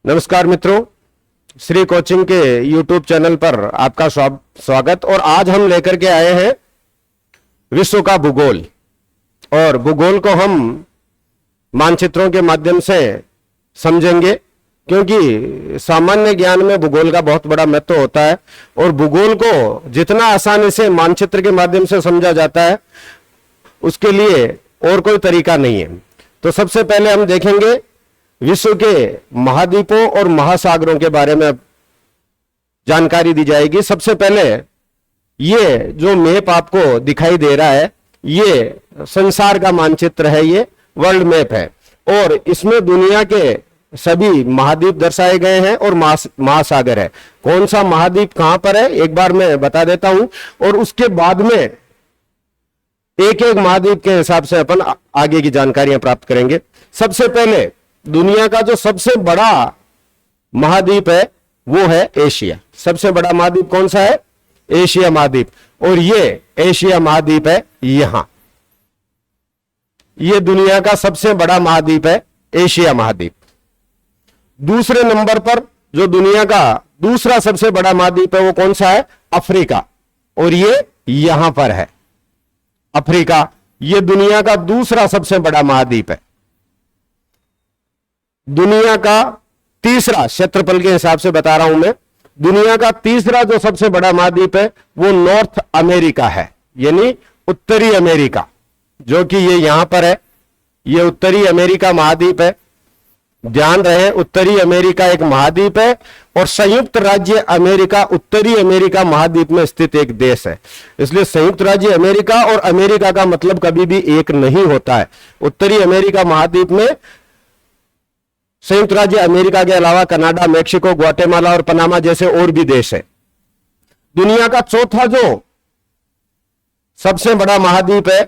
नमस्कार मित्रों, श्री कोचिंग के YouTube चैनल पर आपका स्वागत। और आज हम लेकर के आए हैं विश्व का भूगोल। और भूगोल को हम मानचित्रों के माध्यम से समझेंगे, क्योंकि सामान्य ज्ञान में भूगोल का बहुत बड़ा महत्व होता है और भूगोल को जितना आसानी से मानचित्र के माध्यम से समझा जाता है उसके लिए और कोई तरीका नहीं है। तो सबसे पहले हम देखेंगे विश्व के महाद्वीपों और महासागरों के बारे में जानकारी दी जाएगी। सबसे पहले ये जो मैप आपको दिखाई दे रहा है ये संसार का मानचित्र है, ये वर्ल्ड मैप है और इसमें दुनिया के सभी महाद्वीप दर्शाए गए हैं और महासागर है। कौन सा महाद्वीप कहां पर है एक बार मैं बता देता हूं और उसके बाद में एक एक महाद्वीप के हिसाब से अपन आगे की जानकारियां प्राप्त करेंगे। सबसे पहले दुनिया का जो सबसे बड़ा महाद्वीप है वो है एशिया। सबसे बड़ा महाद्वीप कौन सा है? एशिया महाद्वीप। और ये एशिया महाद्वीप है, यहां ये दुनिया का सबसे बड़ा महाद्वीप है, एशिया महाद्वीप। दूसरे नंबर पर जो दुनिया का दूसरा सबसे बड़ा महाद्वीप है वो कौन सा है? अफ्रीका। और ये यहां पर है अफ्रीका। ये दुनिया का दूसरा सबसे बड़ा महाद्वीप है। दुनिया का तीसरा, क्षेत्रफल के हिसाब से बता रहा हूं मैं, दुनिया का तीसरा जो सबसे बड़ा महाद्वीप है वो नॉर्थ अमेरिका है, यानी उत्तरी अमेरिका, जो कि ये यहां पर है। ये उत्तरी अमेरिका महाद्वीप है। ध्यान रहे, उत्तरी अमेरिका एक महाद्वीप है और संयुक्त राज्य अमेरिका उत्तरी अमेरिका महाद्वीप में स्थित एक देश है। इसलिए संयुक्त राज्य अमेरिका और अमेरिका का मतलब कभी भी एक नहीं होता है। उत्तरी अमेरिका महाद्वीप में संयुक्त राज्य अमेरिका के अलावा कनाडा, मेक्सिको, ग्वाटेमाला और पनामा जैसे और भी देश है। दुनिया का चौथा जो सबसे बड़ा महाद्वीप है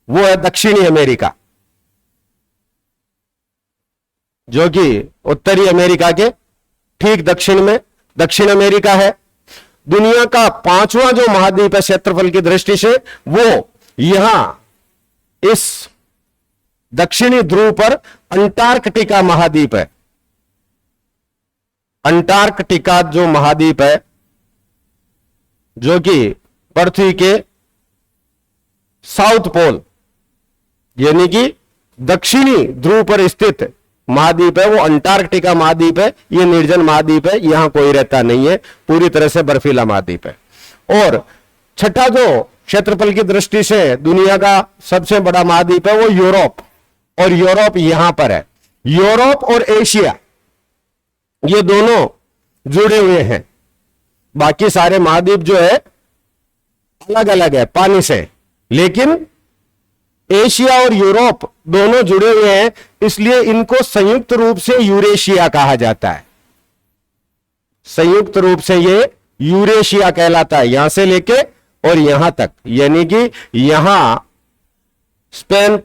वो है दक्षिणी अमेरिका, जो कि उत्तरी अमेरिका के ठीक दक्षिण में दक्षिण अमेरिका है। दुनिया का पांचवा जो महाद्वीप है क्षेत्रफल की दृष्टि से वो यहां इस दक्षिणी ध्रुव पर अंटार्कटिका महाद्वीप है। अंटार्कटिका जो महाद्वीप है, जो कि पृथ्वी के साउथ पोल यानी कि दक्षिणी ध्रुव पर स्थित महाद्वीप है, वो अंटार्कटिका महाद्वीप है। ये निर्जन महाद्वीप है, यहां कोई रहता नहीं है, पूरी तरह से बर्फीला महाद्वीप है। और छठा जो क्षेत्रफल की दृष्टि से दुनिया का सबसे बड़ा महाद्वीप है वो यूरोप, और यूरोप यहां पर है। यूरोप और एशिया ये दोनों जुड़े हुए हैं। बाकी सारे महाद्वीप जो है अलग अलग है पानी से, लेकिन एशिया और यूरोप दोनों जुड़े हुए हैं, इसलिए इनको संयुक्त रूप से यूरेशिया कहा जाता है। संयुक्त रूप से ये यूरेशिया कहलाता है, यहां से लेके और यहां तक, यानी कि यहां स्पेन,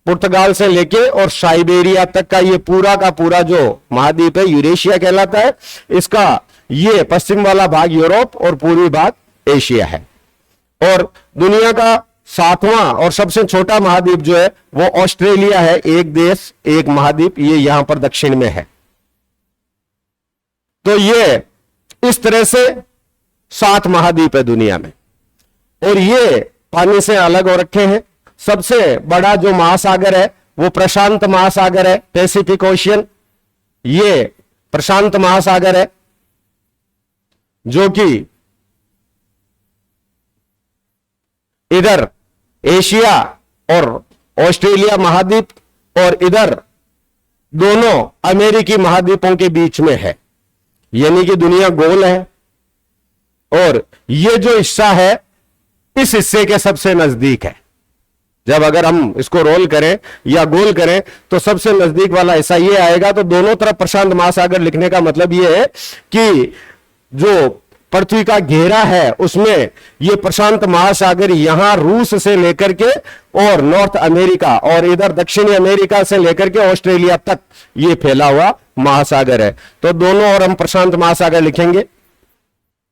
पुर्तगाल से लेके और साइबेरिया तक का ये पूरा का पूरा जो महाद्वीप है यूरेशिया कहलाता है। इसका ये पश्चिम वाला भाग यूरोप और पूर्वी भाग एशिया है। और दुनिया का सातवां और सबसे छोटा महाद्वीप जो है वो ऑस्ट्रेलिया है। एक देश एक महाद्वीप, ये यहां पर दक्षिण में है। तो ये इस तरह से 7 महाद्वीप है दुनिया में और ये पानी से अलग हो रखे हैं। सबसे बड़ा जो महासागर है वो प्रशांत महासागर है, पैसिफिक ओशियन। ये प्रशांत महासागर है जो कि इधर एशिया और ऑस्ट्रेलिया महाद्वीप और इधर दोनों अमेरिकी महाद्वीपों के बीच में है, यानी कि दुनिया गोल है। और ये जो हिस्सा है इस हिस्से के सबसे नजदीक है। जब अगर हम इसको रोल करें या गोल करें तो सबसे नजदीक वाला हिस्सा ये आएगा। तो दोनों तरफ प्रशांत महासागर लिखने का मतलब ये है कि जो पृथ्वी का घेरा है उसमें ये प्रशांत महासागर यहां रूस से लेकर के और नॉर्थ अमेरिका और इधर दक्षिणी अमेरिका से लेकर के ऑस्ट्रेलिया तक ये फैला हुआ महासागर है। तो दोनों और हम प्रशांत महासागर लिखेंगे।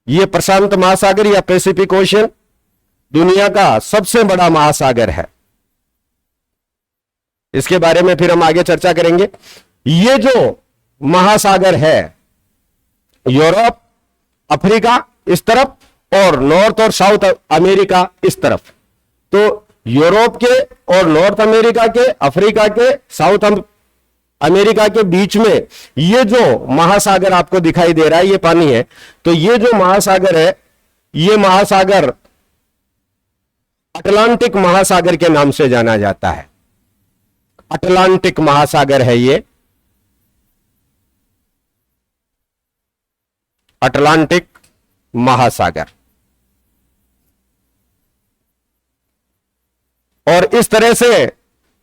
ये प्रशांत महासागर या पैसिफिक ओशियन दुनिया का सबसे बड़ा महासागर है। इसके बारे में फिर हम आगे चर्चा करेंगे। ये जो महासागर है, यूरोप, अफ्रीका इस तरफ और नॉर्थ और साउथ अमेरिका इस तरफ। तो यूरोप के और नॉर्थ अमेरिका के, अफ्रीका के, साउथ अमेरिका के बीच में ये जो महासागर आपको दिखाई दे रहा है, ये पानी है। तो ये जो महासागर है, ये महासागर अटलांटिक महासागर के नाम से जाना जाता है। अटलांटिक महासागर है ये, अटलांटिक महासागर। और इस तरह से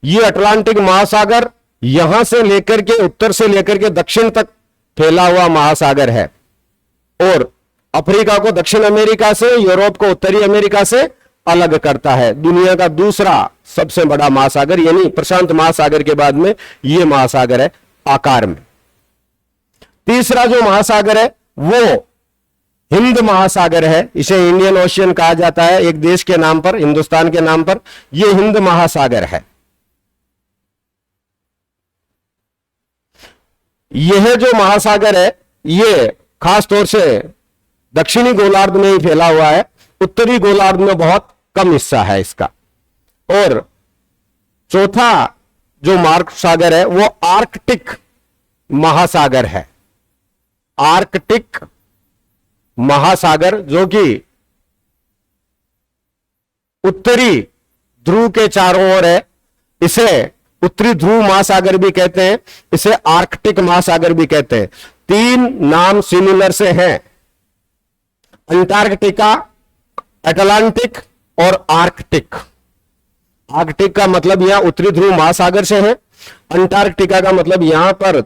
ये अटलांटिक महासागर यहां से लेकर के, उत्तर से लेकर के दक्षिण तक फैला हुआ महासागर है। और अफ्रीका को दक्षिण अमेरिका से, यूरोप को उत्तरी अमेरिका से अलग करता है। दुनिया का दूसरा सबसे बड़ा महासागर, यानी प्रशांत महासागर के बाद में यह महासागर है आकार में। तीसरा जो महासागर है वो हिंद महासागर है। इसे इंडियन ओशियन कहा जाता है, एक देश के नाम पर, हिंदुस्तान के नाम पर। यह हिंद महासागर है। यह जो महासागर है ये खास तौर से दक्षिणी गोलार्ध में ही फैला हुआ है, उत्तरी गोलार्ध में बहुत कम हिस्सा है इसका। और चौथा जो महासागर है वो आर्कटिक महासागर है। आर्कटिक महासागर जो कि उत्तरी ध्रुव के चारों ओर है, इसे उत्तरी ध्रुव महासागर भी कहते हैं, इसे आर्कटिक महासागर भी कहते हैं। तीन नाम सिमिलर से हैं, अंटार्कटिका, अटलांटिक और आर्कटिक। आर्कटिक का मतलब यहां उत्तरी ध्रुव महासागर से है, अंटार्कटिका का मतलब यहां पर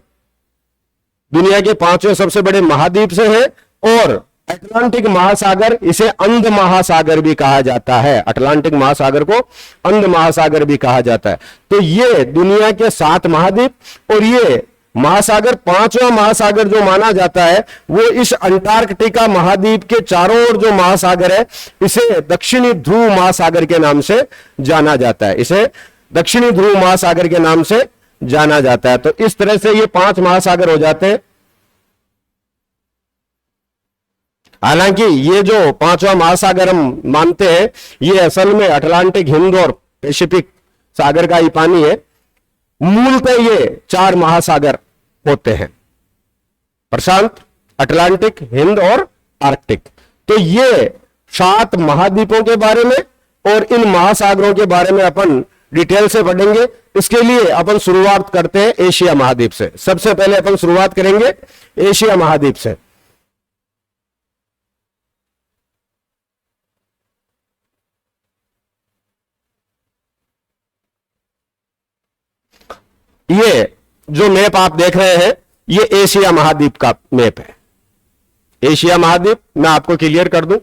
दुनिया के 5वें सबसे बड़े महाद्वीप से है, और अटलांटिक महासागर, इसे अंध महासागर भी कहा जाता है। अटलांटिक महासागर को अंध महासागर भी कहा जाता है। तो ये दुनिया के 7 महाद्वीप, और ये महासागर 5वां महासागर जो माना जाता है वो इस अंटार्कटिका महाद्वीप के चारों ओर जो महासागर है, इसे दक्षिणी ध्रुव महासागर के नाम से जाना जाता है। इसे दक्षिणी ध्रुव महासागर के नाम से जाना जाता है। तो इस तरह से ये 5 महासागर हो जाते हैं। हालांकि ये जो 5वां महासागर हम मानते हैं, ये असल में अटलांटिक, हिंद और पैसिफिक सागर का ही पानी है। मूलतः ये 4 महासागर होते हैं, प्रशांत, अटलांटिक, हिंद और आर्कटिक। तो ये 7 महाद्वीपों के बारे में और इन महासागरों के बारे में अपन डिटेल से पढ़ेंगे। इसके लिए अपन शुरुआत करते हैं एशिया महाद्वीप से। सबसे पहले अपन शुरुआत करेंगे एशिया महाद्वीप से। ये जो मैप आप देख रहे हैं, ये एशिया महाद्वीप का मैप है। एशिया महाद्वीप मैं आपको क्लियर कर दूं,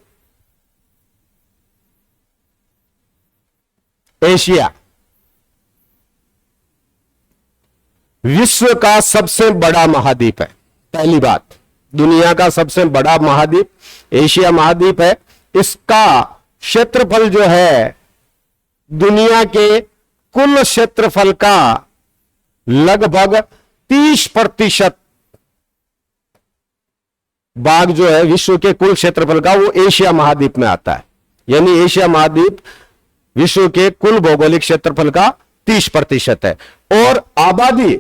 एशिया विश्व का सबसे बड़ा महाद्वीप है। पहली बात, दुनिया का सबसे बड़ा महाद्वीप एशिया महाद्वीप है। इसका क्षेत्रफल जो है दुनिया के कुल क्षेत्रफल का लगभग 30% भाग जो है विश्व के कुल क्षेत्रफल का, वो एशिया महाद्वीप में आता है। यानी एशिया महाद्वीप विश्व के कुल भौगोलिक क्षेत्रफल का 30% है। और आबादी,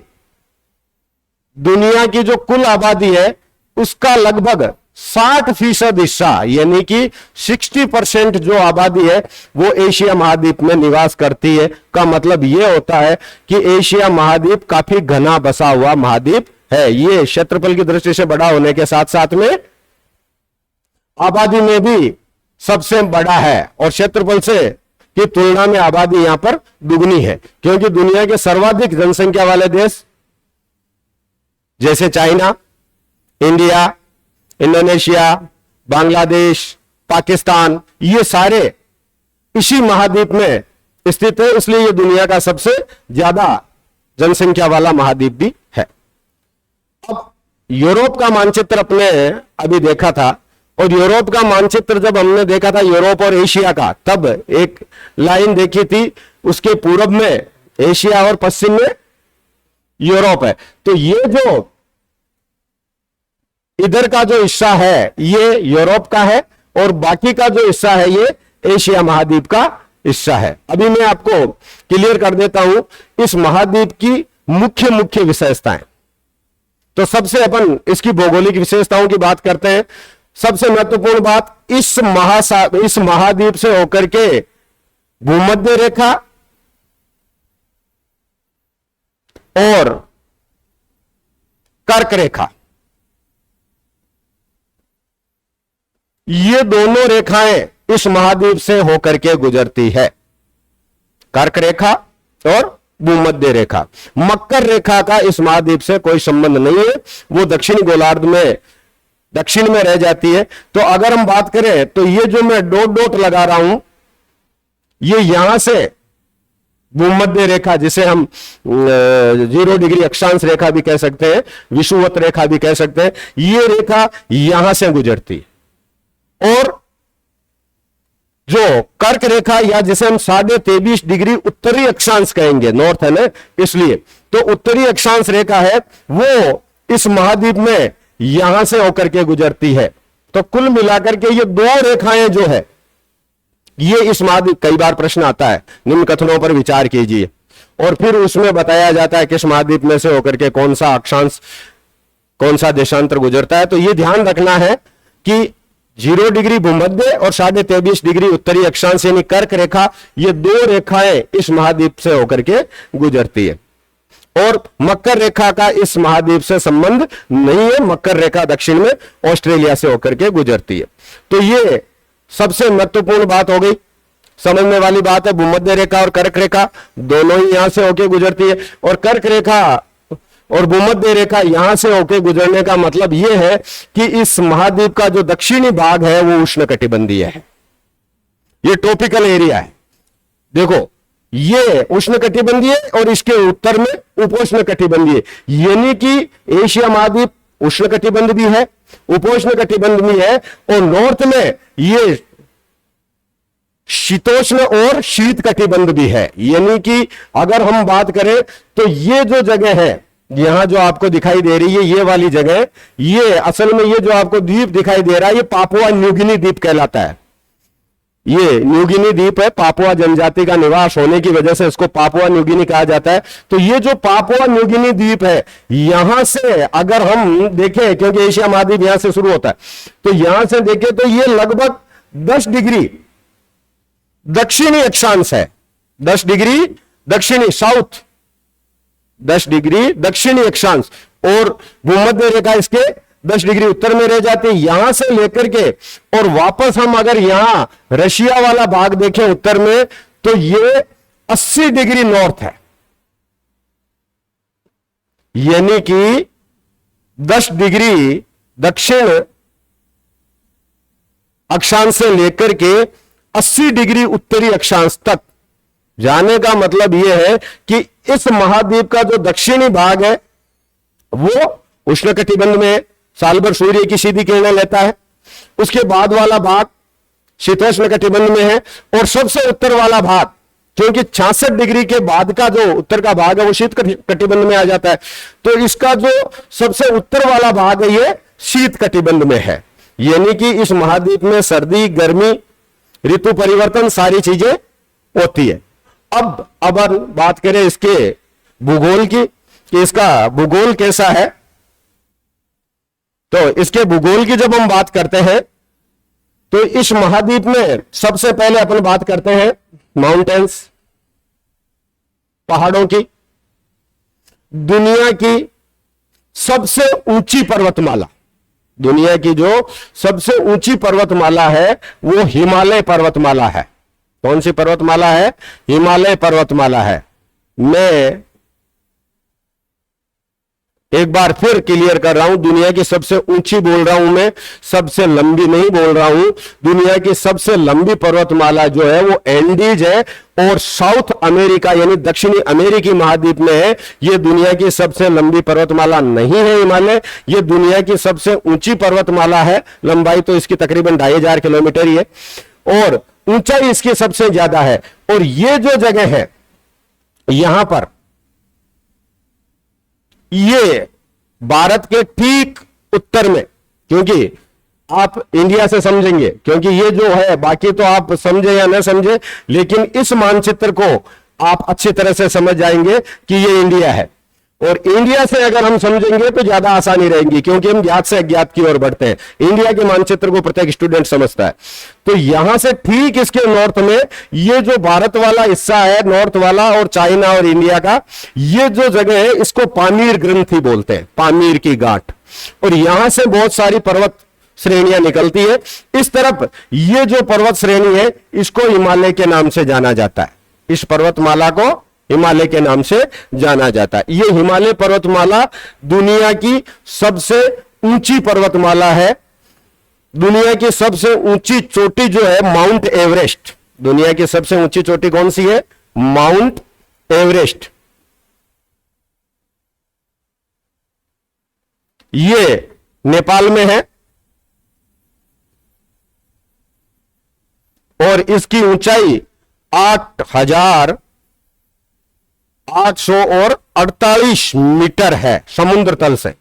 दुनिया की जो कुल आबादी है उसका लगभग 60% हिस्सा, यानी कि 60% जो आबादी है वो एशिया महाद्वीप में निवास करती है। का मतलब यह होता है कि एशिया महाद्वीप काफी घना बसा हुआ महाद्वीप है। ये क्षेत्रफल की दृष्टि से बड़ा होने के साथ साथ में आबादी में भी सबसे बड़ा है, और क्षेत्रफल से की तुलना में आबादी यहां पर दुगनी है, क्योंकि दुनिया के सर्वाधिक जनसंख्या वाले देश जैसे China, India, Indonesia, Bangladesh, Pakistan, ये सारे इसी महाद्वीप में स्थित है। इसलिए ये दुनिया का सबसे ज्यादा जनसंख्या वाला महाद्वीप भी है। अब यूरोप का मानचित्र अपने अभी देखा था, और यूरोप का मानचित्र जब हमने देखा था यूरोप और एशिया का, तब एक लाइन देखी थी, उसके पूर्व में एशिया और पश्चिम में यूरोप है। तो ये जो इधर का जो हिस्सा है ये यूरोप का है और बाकी का जो हिस्सा है ये एशिया महाद्वीप का हिस्सा है। अभी मैं आपको क्लियर कर देता हूं इस महाद्वीप की मुख्य मुख्य विशेषताएं। तो सबसे अपन इसकी भौगोलिक विशेषताओं की बात करते हैं। सबसे महत्वपूर्ण बात, इस महाद्वीप से होकर के भूमध्य रेखा और कर्क रेखा, ये दोनों रेखाएं इस महाद्वीप से होकर के गुजरती है। कर्क रेखा और भूमध्य रेखा। मकर रेखा का इस महाद्वीप से कोई संबंध नहीं है, वो दक्षिणी गोलार्ध में दक्षिण में रह जाती है। तो अगर हम बात करें तो ये जो मैं डॉट डॉट लगा रहा हूं, ये यहां से भूमध्य रेखा, जिसे हम 0 डिग्री अक्षांश रेखा भी कह सकते हैं, विषुवत रेखा भी कह सकते हैं, ये रेखा यहां से गुजरती है। और जो कर्क रेखा, या जिसे हम 23.5 डिग्री उत्तरी अक्षांश कहेंगे, नॉर्थ है ना इसलिए, तो उत्तरी अक्षांश रेखा है वो इस महाद्वीप में यहां से होकर के गुजरती है। तो कुल मिलाकर के ये दो रेखाएं जो है ये इस महाद्वीप, कई बार प्रश्न आता है, निम्न कथनों पर विचार कीजिए, और फिर उसमें बताया जाता है कि इस महाद्वीप में से होकर के कौन सा अक्षांश, कौन सा देशांतर गुजरता है। तो ये ध्यान रखना है कि 0 डिग्री भूमध्य और 23.5 डिग्री उत्तरी अक्षांश यानी कर्क रेखा, ये दो रेखाएं इस महाद्वीप से होकर के गुजरती है। और मकर रेखा का इस महाद्वीप से संबंध नहीं है। मकर रेखा दक्षिण में ऑस्ट्रेलिया से होकर के गुजरती है। तो ये सबसे महत्वपूर्ण बात हो गई, समझने वाली बात है। भूमध्य रेखा और कर्क रेखा दोनों ही यहां से होकर गुजरती है, और कर्क रेखा और भूमध्य रेखा यहां से होकर गुजरने का मतलब यह है कि इस महाद्वीप का जो दक्षिणी भाग है वो उष्णकटिबंधीय है, ये ट्रॉपिकल एरिया है। देखो, ये उष्णकटिबंधीय और इसके उत्तर में उपोष्णकटिबंधीय, यानी कि एशिया महाद्वीप उष्णकटिबंध भी है, उपोष्णकटिबंध भी है, और नॉर्थ में ये शीतोष्ण और शीत कटिबंध भी है। यानी कि अगर हम बात करें तो ये जो जगह है यहां जो आपको दिखाई दे रही है, ये वाली जगह, ये असल में ये जो आपको द्वीप दिखाई दे रहा है ये पापुआ न्यूगिनी द्वीप कहलाता है। ये न्यूगिनी द्वीप है, पापुआ जनजाति का निवास होने की वजह से इसको पापुआ न्यूगिनी कहा जाता है। तो ये जो पापुआ न्यूगिनी द्वीप है, यहां से अगर हम देखें, क्योंकि एशिया महाद्वीप यहां से शुरू होता है, तो यहां से देखें तो ये लगभग 10 डिग्री दक्षिणी अक्षांश है। 10 डिग्री दक्षिणी, साउथ 10 डिग्री दक्षिणी अक्षांश, और भूमध्य रेखा इसके 10 डिग्री उत्तर में रह जाती है। यहां से लेकर के और वापस हम अगर यहां रशिया वाला भाग देखें उत्तर में, तो ये 80 डिग्री नॉर्थ है, यानी कि 10 डिग्री दक्षिण अक्षांश से लेकर के 80 डिग्री उत्तरी अक्षांश तक जाने का मतलब यह है कि इस महाद्वीप का जो दक्षिणी भाग है वो उष्णकटिबंध में है, साल भर सूर्य की सीधी किरणें लेता है। उसके बाद वाला भाग शीतोष्ण कटिबंध में है, और सबसे उत्तर वाला भाग, क्योंकि 66 डिग्री के बाद का जो उत्तर का भाग है वो शीत कटिबंध में आ जाता है, तो इसका जो सबसे उत्तर वाला भाग है ये शीत कटिबंध में है। यानी कि इस महाद्वीप में सर्दी, गर्मी, ऋतु परिवर्तन सारी चीजें होती है। अब बात करें इसके भूगोल की, कि इसका भूगोल कैसा है। तो इसके भूगोल की जब हम बात करते हैं तो इस महाद्वीप में सबसे पहले अपन बात करते हैं माउंटेन्स, पहाड़ों की। दुनिया की सबसे ऊंची पर्वतमाला, दुनिया की जो सबसे ऊंची पर्वतमाला है वो हिमालय पर्वतमाला है। कौन सी पर्वतमाला है? हिमालय पर्वतमाला है। मैं एक बार फिर क्लियर कर रहा हूं, दुनिया की सबसे ऊंची बोल रहा हूं मैं, सबसे लंबी नहीं बोल रहा हूं। दुनिया की सबसे लंबी पर्वतमाला जो है वो एंडीज है, और साउथ अमेरिका यानी दक्षिणी अमेरिकी महाद्वीप में है। ये दुनिया की सबसे लंबी पर्वतमाला नहीं है हिमालय, ये दुनिया की सबसे ऊंची पर्वतमाला है। लंबाई तो इसकी तकरीबन 2500 किलोमीटर ही है, और ऊंचाई इसकी सबसे ज्यादा है। और ये जो जगह है यहां पर, ये भारत के ठीक उत्तर में क्योंकि आप इंडिया से समझेंगे, क्योंकि ये जो है, बाकी तो आप समझे या न समझे, लेकिन इस मानचित्र को आप अच्छी तरह से समझ जाएंगे कि ये इंडिया है। और इंडिया से अगर हम समझेंगे तो ज्यादा आसानी रहेगी, क्योंकि हम ज्ञात से अज्ञात की ओर बढ़ते हैं। इंडिया के मानचित्र को प्रत्येक स्टूडेंट समझता है। तो यहां से ठीक इसके नॉर्थ में ये जो भारत वाला हिस्सा है, नॉर्थ वाला, और चाइना और इंडिया का, ये जो जगह है इसको पामीर ग्रंथि बोलते हैं, पामीर की गांठ। और यहां से बहुत सारी पर्वत श्रेणियां निकलती है। इस तरफ ये जो पर्वत श्रेणी है इसको हिमालय के नाम से जाना जाता है। इस पर्वतमाला को हिमालय के नाम से जाना जाता है। ये हिमालय पर्वतमाला दुनिया की सबसे ऊंची पर्वतमाला है। दुनिया की सबसे ऊंची चोटी जो है माउंट एवरेस्ट, दुनिया की सबसे ऊंची चोटी कौन सी है? Mount Everest. ये नेपाल में है और इसकी ऊंचाई 8,848 मीटर है समुद्र तल से।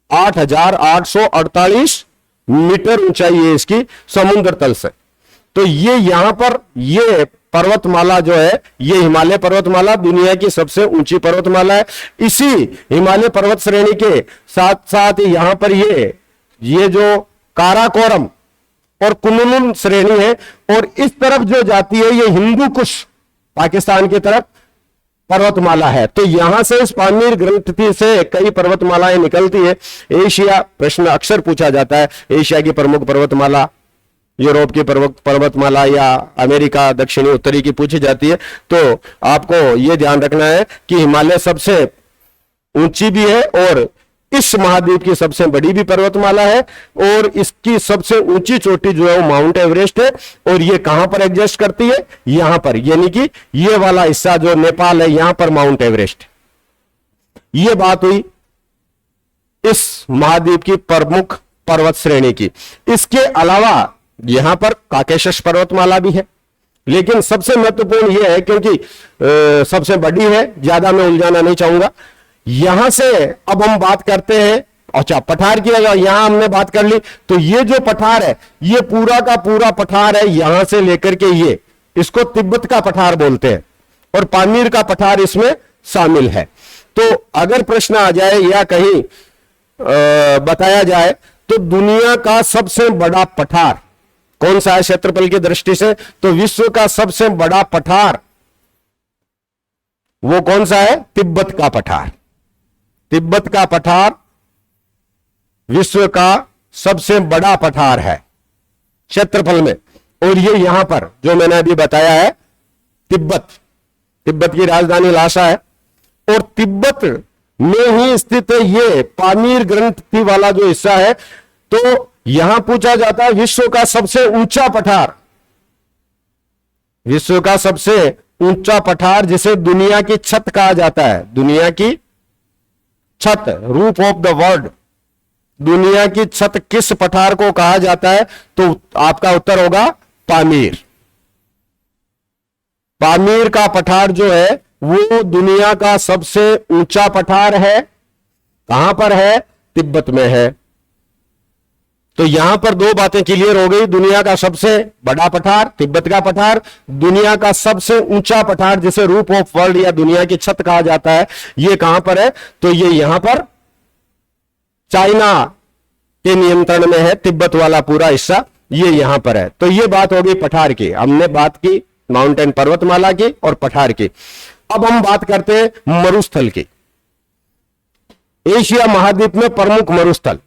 8,848 मीटर ऊंचाई है इसकी समुद्र तल से। तो ये यहां पर ये पर्वतमाला जो है, ये हिमालय पर्वतमाला दुनिया की सबसे ऊंची पर्वतमाला है। इसी हिमालय पर्वत श्रेणी के साथ साथ यहां पर ये जो काराकोरम और कुनलुन श्रेणी है, और इस तरफ जो जाती है ये हिंदू कुश पाकिस्तान की तरफ पर्वतमाला है। तो यहां से इस पामीर ग्रंथि से कई पर्वतमालाएं निकलती है। एशिया प्रश्न अक्सर पूछा जाता है, एशिया की प्रमुख पर्वतमाला, यूरोप की पर्वतमाला या अमेरिका दक्षिणी उत्तरी की पूछी जाती है। तो आपको यह ध्यान रखना है कि हिमालय सबसे ऊंची भी है और इस महाद्वीप की सबसे बड़ी भी पर्वतमाला है, और इसकी सबसे ऊंची चोटी जो है वो माउंट एवरेस्ट है। और ये कहां पर एग्जिस्ट करती है? यहां पर, यानी कि ये वाला हिस्सा जो नेपाल है यहां पर माउंट एवरेस्ट। ये बात हुई इस महाद्वीप की प्रमुख पर्वत श्रेणी की। इसके अलावा यहां पर काकेशस पर्वतमाला भी है, लेकिन सबसे महत्वपूर्ण यह है, क्योंकि सबसे बड़ी है, ज्यादा मैं उलझाना नहीं चाहूंगा। यहां से अब हम बात करते हैं, अच्छा पठार की यहां हमने बात कर ली। तो ये जो पठार है ये पूरा का पूरा पठार है, यहां से लेकर के ये, इसको तिब्बत का पठार बोलते हैं, और पामीर का पठार इसमें शामिल है। तो अगर प्रश्न आ जाए या कहीं बताया जाए तो दुनिया का सबसे बड़ा पठार कौन सा है क्षेत्रफल की दृष्टि से, तो विश्व का सबसे बड़ा पठार वो कौन सा है? तिब्बत का पठार। तिब्बत का पठार विश्व का सबसे बड़ा पठार है क्षेत्रफल में, और ये यहां पर जो मैंने अभी बताया है तिब्बत की राजधानी लासा है, और तिब्बत में ही स्थित है ये पामीर ग्रंथि वाला जो हिस्सा है। तो यहां पूछा जाता है विश्व का सबसे ऊंचा पठार, विश्व का सबसे ऊंचा पठार जिसे दुनिया की छत कहा जाता है, दुनिया की छत, रूफ ऑफ द वर्ल्ड, दुनिया की छत किस पठार को कहा जाता है? तो आपका उत्तर होगा पामीर। पामीर का पठार जो है वो दुनिया का सबसे ऊंचा पठार है। कहां पर है? तिब्बत में है। तो यहां पर दो बातें क्लियर हो गई, दुनिया का सबसे बड़ा पठार तिब्बत का पठार, दुनिया का सबसे ऊंचा पठार जिसे रूफ ऑफ वर्ल्ड या दुनिया की छत कहा जाता है, ये कहां पर है? तो ये यहां पर चाइना के नियंत्रण में है, तिब्बत वाला पूरा हिस्सा ये यहां पर है। तो ये बात होगी पठार की, हमने बात की माउंटेन पर्वतमाला की और पठार की। अब हम बात करते हैं मरुस्थल की। एशिया महाद्वीप में प्रमुख मरुस्थल,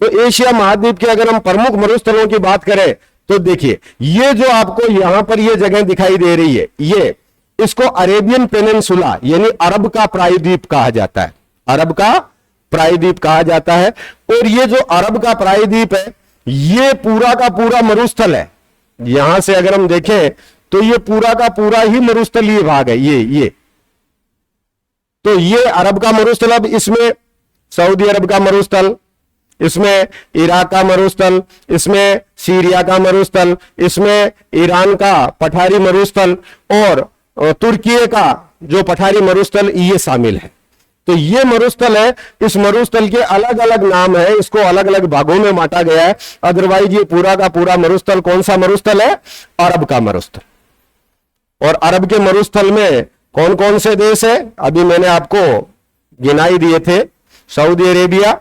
तो एशिया महाद्वीप के अगर हम प्रमुख मरुस्थलों की बात करें तो देखिए ये जो आपको यहां पर ये जगह दिखाई दे रही है, ये इसको अरेबियन पेनिनसुला यानी अरब का प्रायद्वीप कहा जाता है, अरब का प्रायद्वीप कहा जाता है। और ये जो अरब का प्रायद्वीप है ये पूरा का पूरा मरुस्थल है। यहां से अगर हम देखें तो ये पूरा का पूरा ही मरुस्थलीय भाग है, ये तो ये अरब का मरुस्थल। अब इसमें सऊदी अरब का मरुस्थल, इसमें इराक का मरुस्थल, इसमें सीरिया का मरुस्थल, इसमें ईरान का पठारी मरुस्थल और तुर्की का जो पठारी मरुस्थल ये शामिल है। तो ये मरुस्थल है, इस मरुस्थल के अलग अलग नाम है, इसको अलग अलग भागों में बांटा गया है। अदरवाइज ये पूरा का पूरा मरुस्थल कौन सा मरुस्थल है? अरब का मरुस्थल। और अरब के मरुस्थल में कौन कौन से देश है? अभी मैंने आपको गिनाई दिए थे, Saudi Arabia,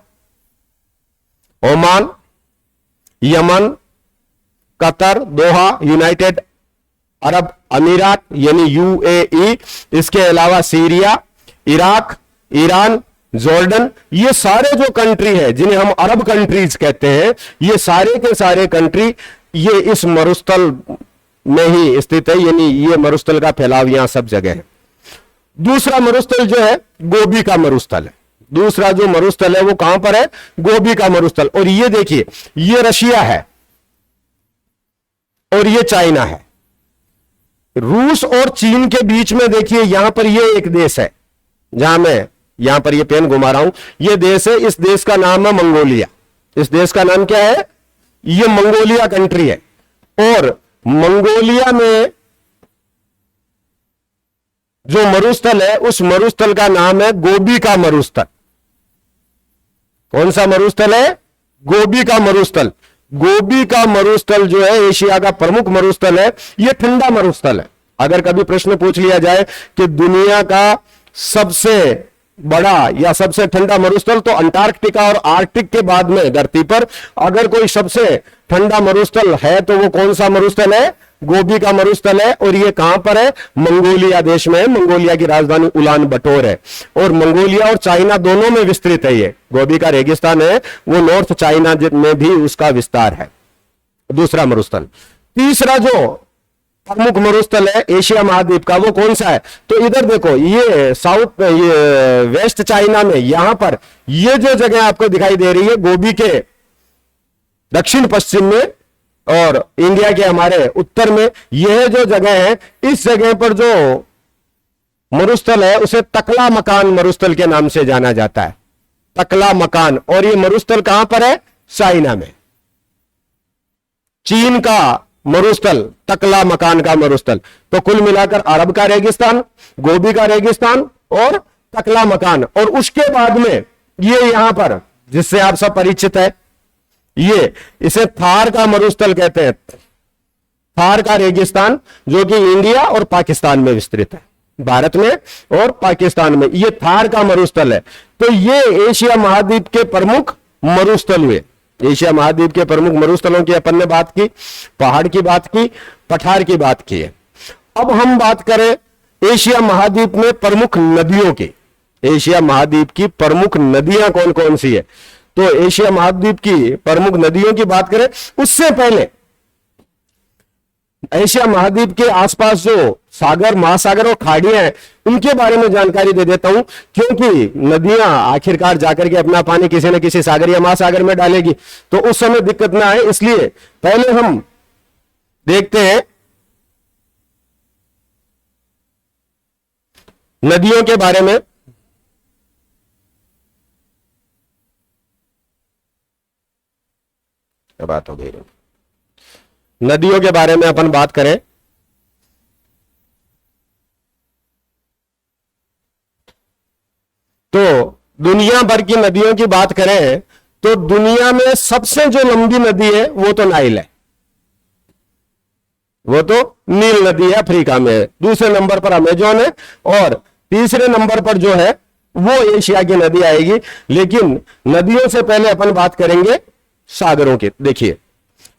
Oman, Yemen, Qatar, Doha, United Arab Emirates यानी यूएई, इसके अलावा सीरिया, इराक, ईरान, जॉर्डन, ये सारे जो कंट्री है जिन्हें हम अरब कंट्रीज कहते हैं, ये सारे के सारे कंट्री ये इस मरुस्थल में ही स्थित है, यानी ये मरुस्थल का फैलाव यहां सब जगह है। दूसरा मरुस्थल जो है गोबी का मरुस्थल है। दूसरा जो मरुस्थल है वो कहां पर है? गोबी का मरुस्थल। और ये देखिए, ये रशिया है और ये चाइना है। रूस और चीन के बीच में देखिए यहां पर ये एक देश है, जहां मैं यहां पर ये पेन घुमा रहा हूं, ये देश है। इस देश का नाम है मंगोलिया। इस देश का नाम क्या है? ये मंगोलिया कंट्री है। और मंगोलिया में जो मरुस्थल है उस मरुस्थल का नाम है गोबी का मरुस्थल। कौन सा मरुस्थल है? गोबी का मरुस्थल। गोबी का मरुस्थल जो है एशिया का प्रमुख मरुस्थल है। यह ठंडा मरुस्थल है। अगर कभी प्रश्न पूछ लिया जाए कि दुनिया का सबसे बड़ा या सबसे ठंडा मरुस्थल, तो अंटार्कटिका और आर्कटिक के बाद में धरती पर अगर कोई सबसे ठंडा मरुस्थल है तो वो कौन सा मरुस्थल है? गोबी का मरुस्थल है। और ये कहां पर है? मंगोलिया देश में है। मंगोलिया की राजधानी उलान बटोर है। और मंगोलिया और चाइना दोनों में विस्तृत है। ये गोबी का रेगिस्तान है, वो नॉर्थ चाइना में भी उसका विस्तार है। दूसरा मरुस्थल। तीसरा जो प्रमुख मरुस्थल है एशिया महाद्वीप का, वो कौन सा है? तो इधर देखो, ये साउथ, ये वेस्ट चाइना में, यहां पर ये जो जगह आपको दिखाई दे रही है गोबी के दक्षिण पश्चिम में और इंडिया के हमारे उत्तर में, यह जो जगह है, इस जगह पर जो मरुस्थल है उसे तकला मकान मरुस्थल के नाम से जाना जाता है। तकला मकान। और यह मरुस्थल कहां पर है? चाइना में। चीन का मरुस्थल तकला मकान का मरुस्थल। तो कुल मिलाकर अरब का रेगिस्तान, गोबी का रेगिस्तान और तकला मकान। और उसके बाद में ये यहां पर जिससे आप सब परिचित है, ये इसे थार का मरुस्थल कहते हैं। थार का रेगिस्तान जो कि इंडिया और पाकिस्तान में विस्तृत है, भारत में और पाकिस्तान में, ये थार का मरुस्थल है। तो ये एशिया महाद्वीप के प्रमुख मरुस्थल हुए। एशिया महाद्वीप के प्रमुख मरुस्थलों की अपन ने बात की, पहाड़ की बात की, पठार की बात की है। अब हम बात करें एशिया महाद्वीप में प्रमुख नदियों की। एशिया महाद्वीप की प्रमुख नदियां कौन कौन सी है? तो एशिया महाद्वीप की प्रमुख नदियों की बात करें, उससे पहले एशिया महाद्वीप के आसपास जो सागर, महासागर और खाड़ियां हैं, उनके बारे में जानकारी दे देता हूं, क्योंकि नदियां आखिरकार जाकर के अपना पानी किसी न किसी सागर या महासागर में डालेगी, तो उस समय दिक्कत ना आए, इसलिए पहले हम देखते हैं नदियों के बारे में। बात हो गई, नदियों के बारे में अपन बात करें तो दुनिया भर की नदियों की बात करें तो दुनिया में सबसे जो लंबी नदी है वो तो नाइल है, वो तो नील नदी है, अफ्रीका में है। दूसरे नंबर पर अमेजोन है और तीसरे नंबर पर जो है वो एशिया की नदी आएगी। लेकिन नदियों से पहले अपन बात करेंगे सागरों की। देखिए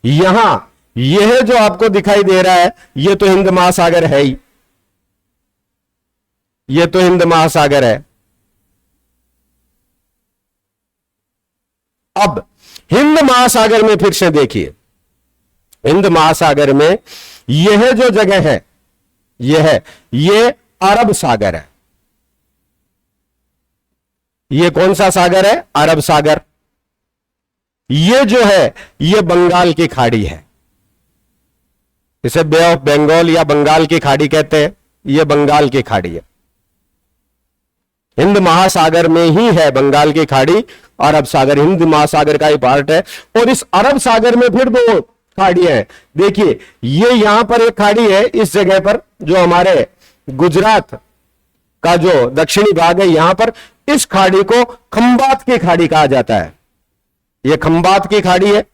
यहां यह जो आपको दिखाई दे रहा है ये तो हिंद महासागर है ही, ये तो हिंद महासागर है। अब हिंद महासागर में फिर से देखिए, हिंद महासागर में यह जो जगह है ये अरब सागर है। ये कौन सा सागर है? अरब सागर। ये जो है ये बंगाल की खाड़ी है, इसे बे ऑफ बंगाल या बंगाल की खाड़ी कहते हैं। ये बंगाल की खाड़ी है, हिंद महासागर में ही है बंगाल की खाड़ी। अरब सागर हिंद महासागर का ही पार्ट है। और इस अरब सागर में फिर दो खाड़ियां हैं। देखिए ये यहां पर एक खाड़ी है, इस जगह पर जो हमारे गुजरात का जो दक्षिणी भाग है यहां पर, इस खाड़ी को खंबात की खाड़ी कहा जाता है। ये खंबात की खाड़ी है,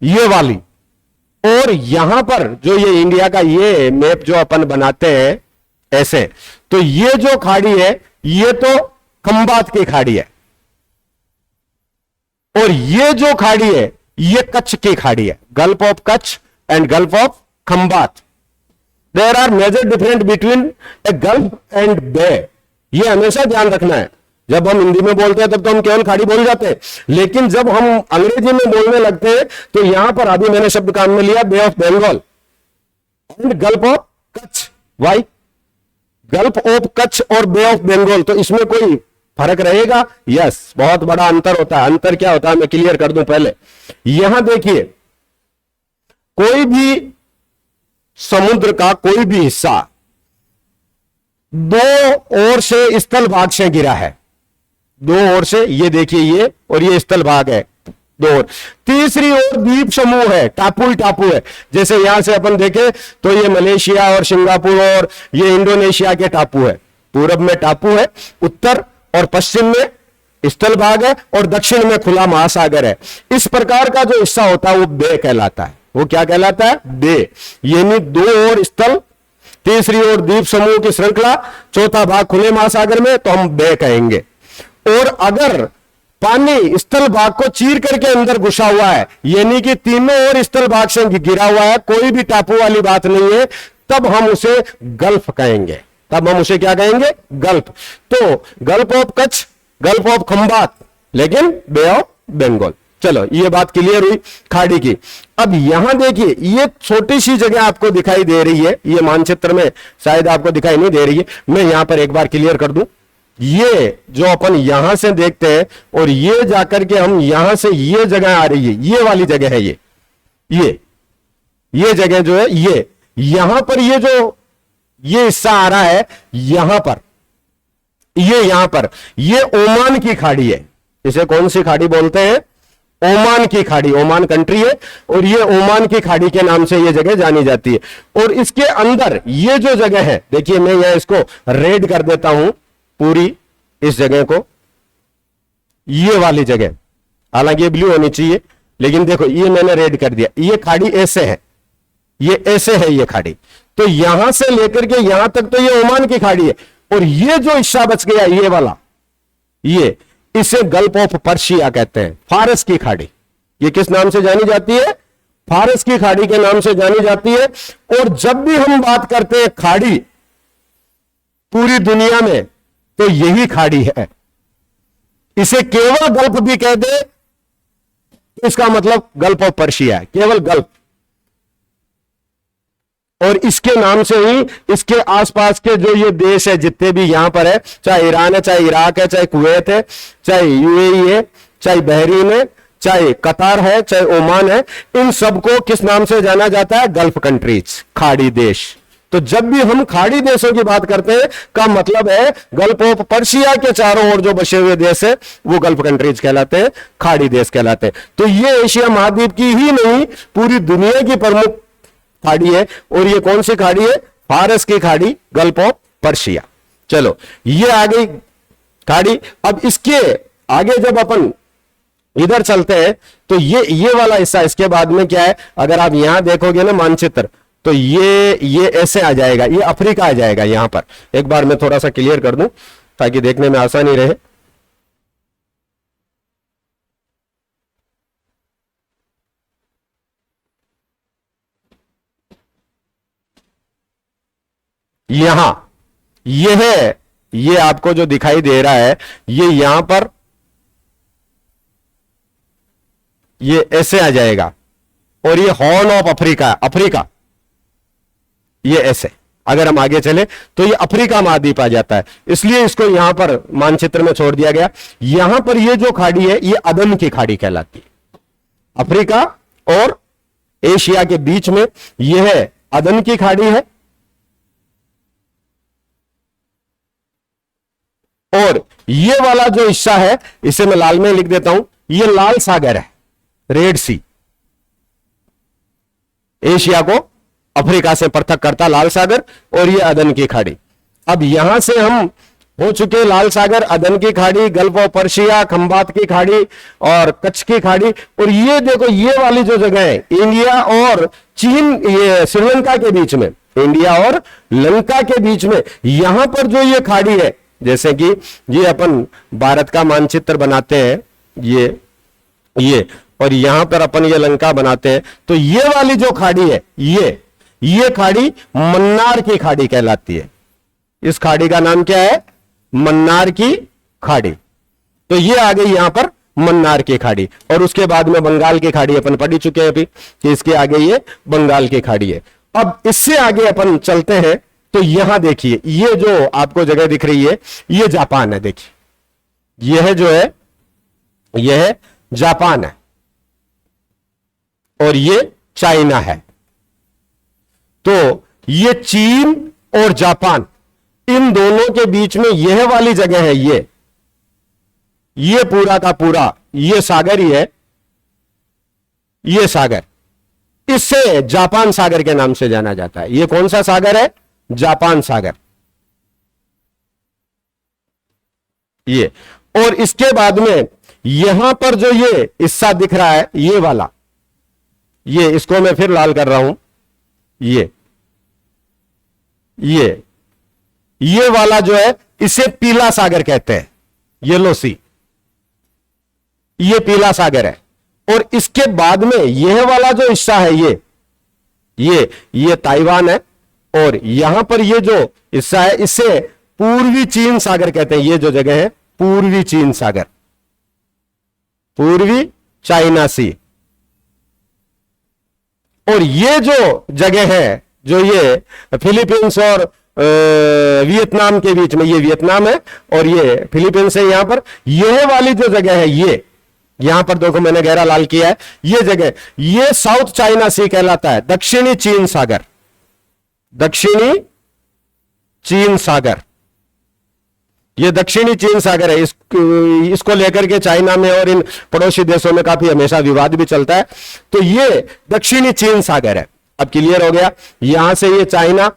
ये वाली। और यहां पर जो ये इंडिया का ये मैप जो अपन बनाते हैं ऐसे, तो ये जो खाड़ी है ये तो खंबात की खाड़ी है, और ये जो खाड़ी है ये कच्छ की खाड़ी है, gulf of Kutch and gulf of Khambhat. There are major difference between a gulf and bay. ये हमेशा ध्यान रखना है। जब हम हिंदी में बोलते हैं तब तो हम केवल खाड़ी बोल जाते हैं, लेकिन जब हम अंग्रेजी में बोलने लगते हैं तो यहां पर अभी मैंने शब्द काम में लिया bay of Bengal and gulf of Kutch. Why? Gulf of Kutch और बे ऑफ बंगाल, तो इसमें कोई फर्क रहेगा? यस, बहुत बड़ा अंतर होता है। अंतर क्या होता है मैं क्लियर कर दूं पहले। यहां देखिए, कोई भी समुद्र का कोई भी हिस्सा दो ओर से स्थल भाग से गिरा है, दो ओर से, ये देखिए ये, और ये स्थल भाग है दो ओर। तीसरी ओर द्वीप समूह है, टापू ही टापू है। जैसे यहां से अपन देखें तो ये मलेशिया और सिंगापुर और ये इंडोनेशिया के टापू है। पूरब में टापू है, उत्तर और पश्चिम में स्थल भाग है, और दक्षिण में खुला महासागर है। इस प्रकार का जो हिस्सा होता है वो बे कहलाता है। वो क्या कहलाता है? बे। यानी दो ओर स्थल, तीसरी ओर द्वीप समूह की श्रृंखला, चौथा भाग खुले महासागर में, तो हम बे कहेंगे। और अगर पानी स्थल भाग को चीर करके अंदर घुसा हुआ है, यानी कि तीनों ओर स्थल भाग से घिरा हुआ है, कोई भी टापू वाली बात नहीं है, तब हम उसे गल्फ कहेंगे। तब हम उसे क्या कहेंगे? गल्फ। तो gulf of Kutch, gulf of Khambhat, लेकिन बे ऑफ बंगाल। चलो, ये बात क्लियर हुई खाड़ी की। अब यहां देखिए, ये छोटी सी जगह आपको दिखाई दे रही है, ये मानचित्र में शायद आपको दिखाई नहीं दे रही है, मैं यहां पर एक बार क्लियर कर दूं। ये जो अपन यहां से देखते हैं और ये जाकर के हम यहां से, ये जगह आ रही है, ये वाली जगह है, ये जगह जो है, ये यहां पर ये जो ये हिस्सा आ रहा है यहां पर, यहां पर ये ओमान की खाड़ी है। इसे कौन सी खाड़ी बोलते हैं? ओमान की खाड़ी। ओमान कंट्री है और ये ओमान की खाड़ी के नाम से ये जगह जानी जाती है। और इसके अंदर ये जो जगह है, देखिए मैं यहां इसको रेड कर देता हूं, पूरी इस जगह को, ये वाली जगह, हालांकि ये ब्लू होनी चाहिए, लेकिन देखो ये मैंने रेड कर दिया। ये खाड़ी ऐसे है, ये ऐसे है ये खाड़ी। तो यहां से लेकर के यहां तक तो ये ओमान की खाड़ी है, और ये जो हिस्सा बच गया ये वाला, ये इसे गल्फ ऑफ पर्शिया कहते हैं, फारस की खाड़ी। ये किस नाम से जानी जाती है? फारस की खाड़ी के नाम से जानी जाती है। और जब भी हम बात करते हैं खाड़ी पूरी दुनिया में, तो यही खाड़ी है। इसे केवल गल्फ भी कह दे, इसका मतलब गल्फ ऑफ पर्शिया है, केवल गल्फ। और इसके नाम से ही इसके आसपास के जो ये देश है जितने भी यहां पर है, चाहे ईरान है, चाहे इराक है, चाहे कुवैत है, चाहे यूएई है, चाहे बहरीन है, चाहे कतार है, चाहे ओमान है, इन सबको किस नाम से जाना जाता है? गल्फ कंट्रीज, खाड़ी देश। तो जब भी हम खाड़ी देशों की बात करते हैं का मतलब है गल्फ ऑफ पर्शिया के चारों ओर जो बसे हुए देश है वो गल्फ कंट्रीज कहलाते हैं, खाड़ी देश कहलाते हैं। तो ये एशिया महाद्वीप की ही नहीं, पूरी दुनिया की प्रमुख खाड़ी है। और ये कौन सी खाड़ी है? फारस की खाड़ी, गल्फ ऑफ पर्शिया। चलो, ये आ गई खाड़ी। अब इसके आगे जब अपन इधर चलते हैं तो ये वाला हिस्सा, इसके बाद में क्या है? अगर आप यहां देखोगे ना मानचित्र, तो ये ऐसे आ जाएगा, ये अफ्रीका आ जाएगा। यहां पर एक बार मैं थोड़ा सा क्लियर कर दूं ताकि देखने में आसानी रहे। यहां ये है, ये आपको जो दिखाई दे रहा है, ये यहां पर ये ऐसे आ जाएगा, और ये हॉर्न ऑफ अफ्रीका, अफ्रीका ये ऐसे। अगर हम आगे चले तो ये अफ्रीका महाद्वीप आ जाता है, इसलिए इसको यहां पर मानचित्र में छोड़ दिया गया। यहां पर ये जो खाड़ी है ये अदन की खाड़ी कहलाती है। अफ्रीका और एशिया के बीच में यह है अदन की खाड़ी है। और ये वाला जो हिस्सा है इसे मैं लाल में लिख देता हूं, ये लाल सागर है, रेड सी। एशिया को अफ्रीका से पृथक करता लाल सागर, और ये अदन की खाड़ी। अब यहां से हम हो चुके लाल सागर, अदन की खाड़ी, गल्फ ऑफ पर्शिया, खंबात की खाड़ी और कच्छ की खाड़ी। और ये देखो ये वाली जो जगह है इंडिया और चीन, ये श्रीलंका के बीच में, इंडिया और लंका के बीच में यहां पर जो ये खाड़ी है, जैसे कि ये अपन भारत का मानचित्र बनाते हैं, ये और यहां पर अपन ये लंका बनाते हैं, तो ये वाली जो खाड़ी है ये खाड़ी मन्नार की खाड़ी कहलाती है। इस खाड़ी का नाम क्या है? मन्नार की खाड़ी। तो ये आ गई यहां पर मन्नार की खाड़ी। और उसके बाद में बंगाल की खाड़ी अपन पढ़ चुके हैं अभी कि इसके आगे ये बंगाल की खाड़ी है। अब इससे आगे अपन चलते हैं तो यहां देखिए ये जो आपको जगह दिख रही है ये जापान है। देखिए यह जो है यह जापान है और ये चाइना है। तो ये चीन और जापान, इन दोनों के बीच में यह वाली जगह है, ये पूरा का पूरा ये सागर ही है, ये सागर, इससे जापान सागर के नाम से जाना जाता है। ये कौन सा सागर है? जापान सागर। ये और इसके बाद में यहां पर जो ये हिस्सा दिख रहा है ये वाला, ये इसको मैं फिर लाल कर रहा हूं, ये वाला जो है इसे पीला सागर कहते हैं, येलो सी, ये पीला सागर है। और इसके बाद में यह वाला जो हिस्सा है ये ताइवान है। और यहां पर ये जो हिस्सा है इसे पूर्वी चीन सागर कहते हैं। ये जो जगह है पूर्वी चीन सागर, पूर्वी चाइना सी। और ये जो जगह है जो ये फिलीपींस और वियतनाम के बीच में, ये वियतनाम है और ये फिलीपींस है। यहां पर यह वाली जो जगह है ये, यहां पर देखो मैंने गहरा लाल किया है, ये जगह ये साउथ चाइना सी कहलाता है, दक्षिणी चीन सागर, दक्षिणी चीन सागर, ये दक्षिणी चीन सागर है। इसको लेकर के चाइना में और इन पड़ोसी देशों में काफी हमेशा विवाद भी चलता है। तो ये दक्षिणी चीन सागर है। अब क्लियर हो गया। यहां से ये चाइना,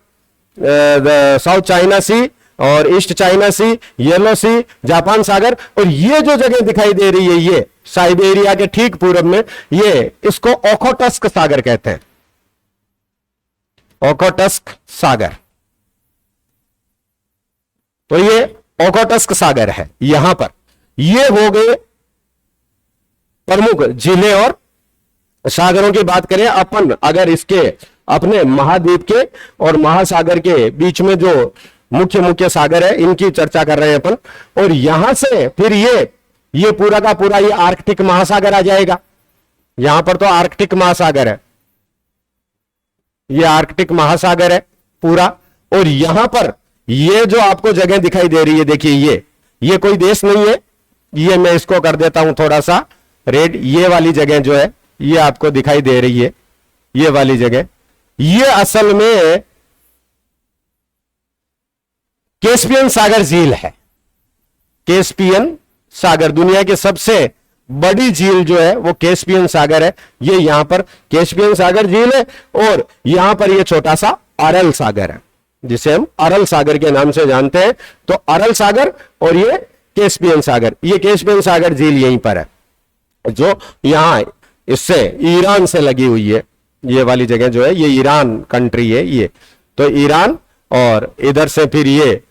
साउथ चाइना सी और ईस्ट चाइना सी, येलो सी, जापान सागर। और ये जो जगह दिखाई दे रही है ये साइबेरिया के ठीक पूर्व में, ये इसको ओखोटस्क सागर कहते हैं, ओखोटस्क सागर। तो ये ओखोटस्क सागर है। यहां पर ये हो गए प्रमुख जिले। और सागरों की बात करें अपन, अगर इसके अपने महाद्वीप के और महासागर के बीच में जो मुख्य मुख्य सागर है इनकी चर्चा कर रहे हैं अपन। और यहां से फिर ये पूरा का पूरा ये आर्कटिक महासागर आ जाएगा। यहां पर तो आर्कटिक महासागर है, ये आर्कटिक महासागर है पूरा। और यहां पर ये जो आपको जगह दिखाई दे रही है, देखिए ये कोई देश नहीं है, ये मैं इसको कर देता हूं थोड़ा सा रेड। ये वाली जगह जो है ये आपको दिखाई दे रही है, ये वाली जगह, ये असल में कैस्पियन सागर झील है। कैस्पियन सागर, दुनिया की सबसे बड़ी झील जो है वो कैस्पियन सागर है। ये यहां पर कैस्पियन सागर झील है। और यहां पर ये छोटा सा अरल सागर है जिसे हम अरल सागर के नाम से जानते हैं। तो अरल सागर और ये कैस्पियन सागर, ये कैस्पियन सागर झील यहीं पर है जो यहां इससे ईरान से लगी हुई है। ये वाली जगह जो है ये ईरान कंट्री है ये। तो ईरान और इधर से फिर ये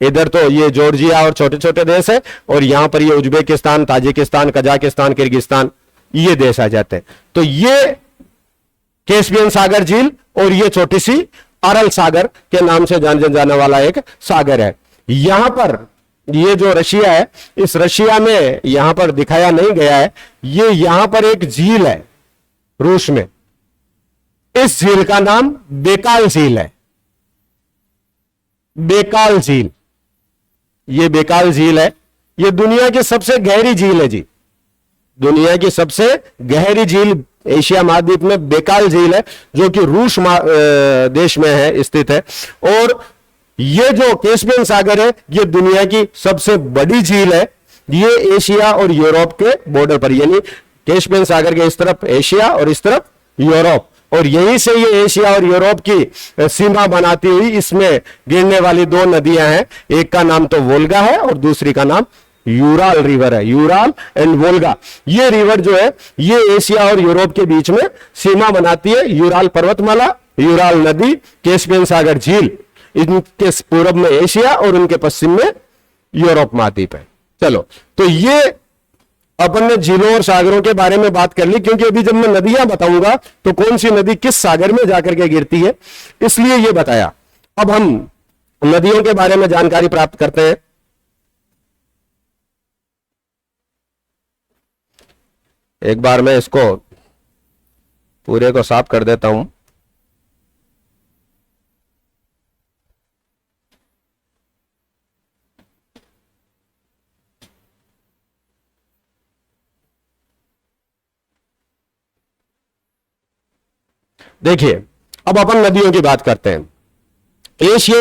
इधर तो ये जॉर्जिया और छोटे छोटे देश है। और यहां पर ये उज्बेकिस्तान, ताजिकिस्तान, कजाकिस्तान, किर्गिस्तान, ये देश आ जाते हैं। तो ये कैस्पियन सागर झील और ये छोटी सी अरल सागर के नाम से जाने वाला एक सागर है। यहां पर ये जो रशिया है, इस रशिया में यहां पर दिखाया नहीं गया है, ये यहां पर एक झील है रूस में। इस झील का नाम बेकाल झील है, बेकाल झील। ये बेकाल झील है, ये दुनिया की सबसे गहरी झील है जी। दुनिया की सबसे गहरी झील एशिया महाद्वीप में बेकाल झील है जो कि रूस देश में है, स्थित है। और ये जो कैस्पियन सागर है ये दुनिया की सबसे बड़ी झील है। ये एशिया और यूरोप के बॉर्डर पर, यानी कैस्पियन सागर के इस तरफ एशिया और इस तरफ यूरोप, और यहीं से ये एशिया और यूरोप की सीमा बनाती हुई इसमें गिरने वाली दो नदियां हैं, एक का नाम तो वोल्गा है और दूसरी का नाम यूराल रिवर है। यूराल एंड वोल्गा, ये रिवर जो है ये एशिया और यूरोप के बीच में सीमा बनाती है। यूराल पर्वतमाला, यूराल नदी, कैस्पियन सागर झील, इनके पूरब में एशिया और उनके पश्चिम में यूरोप महाद्वीप है। चलो, तो ये अपन ने झीलों और सागरों के बारे में बात कर ली, क्योंकि अभी जब मैं नदियां बताऊंगा तो कौन सी नदी किस सागर में जाकर के गिरती है, इसलिए ये बताया। अब हम नदियों के बारे में जानकारी प्राप्त करते हैं। एक बार मैं इसको पूरे को साफ कर देता हूं। देखिए, अब अपन नदियों की बात करते हैं। एशिया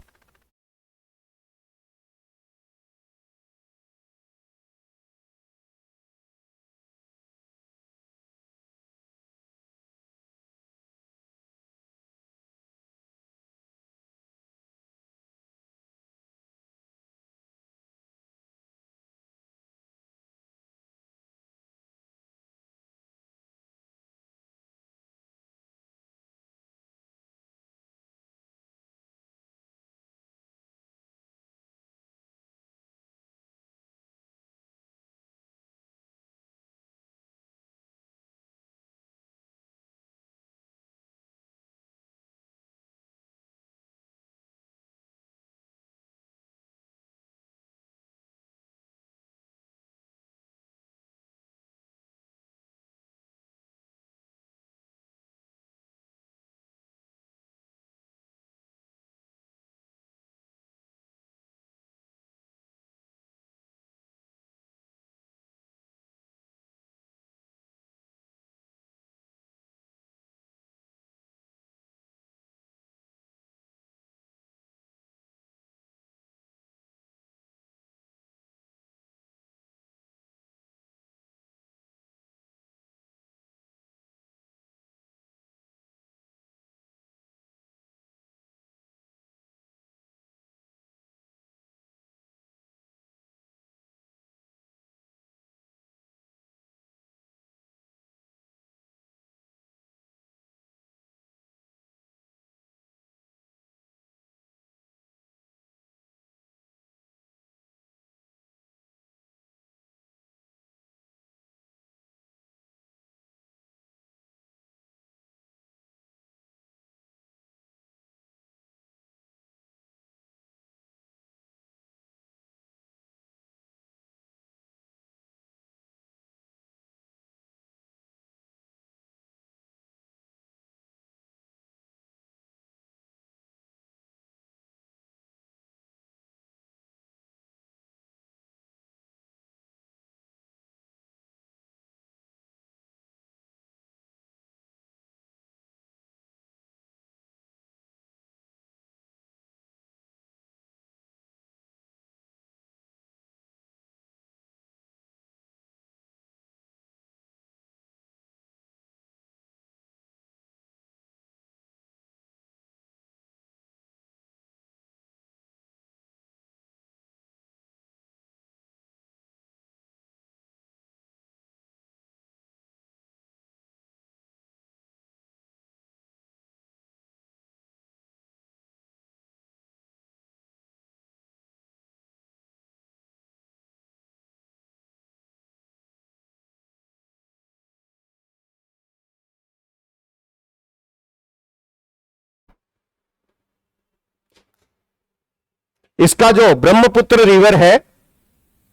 इसका जो ब्रह्मपुत्र रिवर है,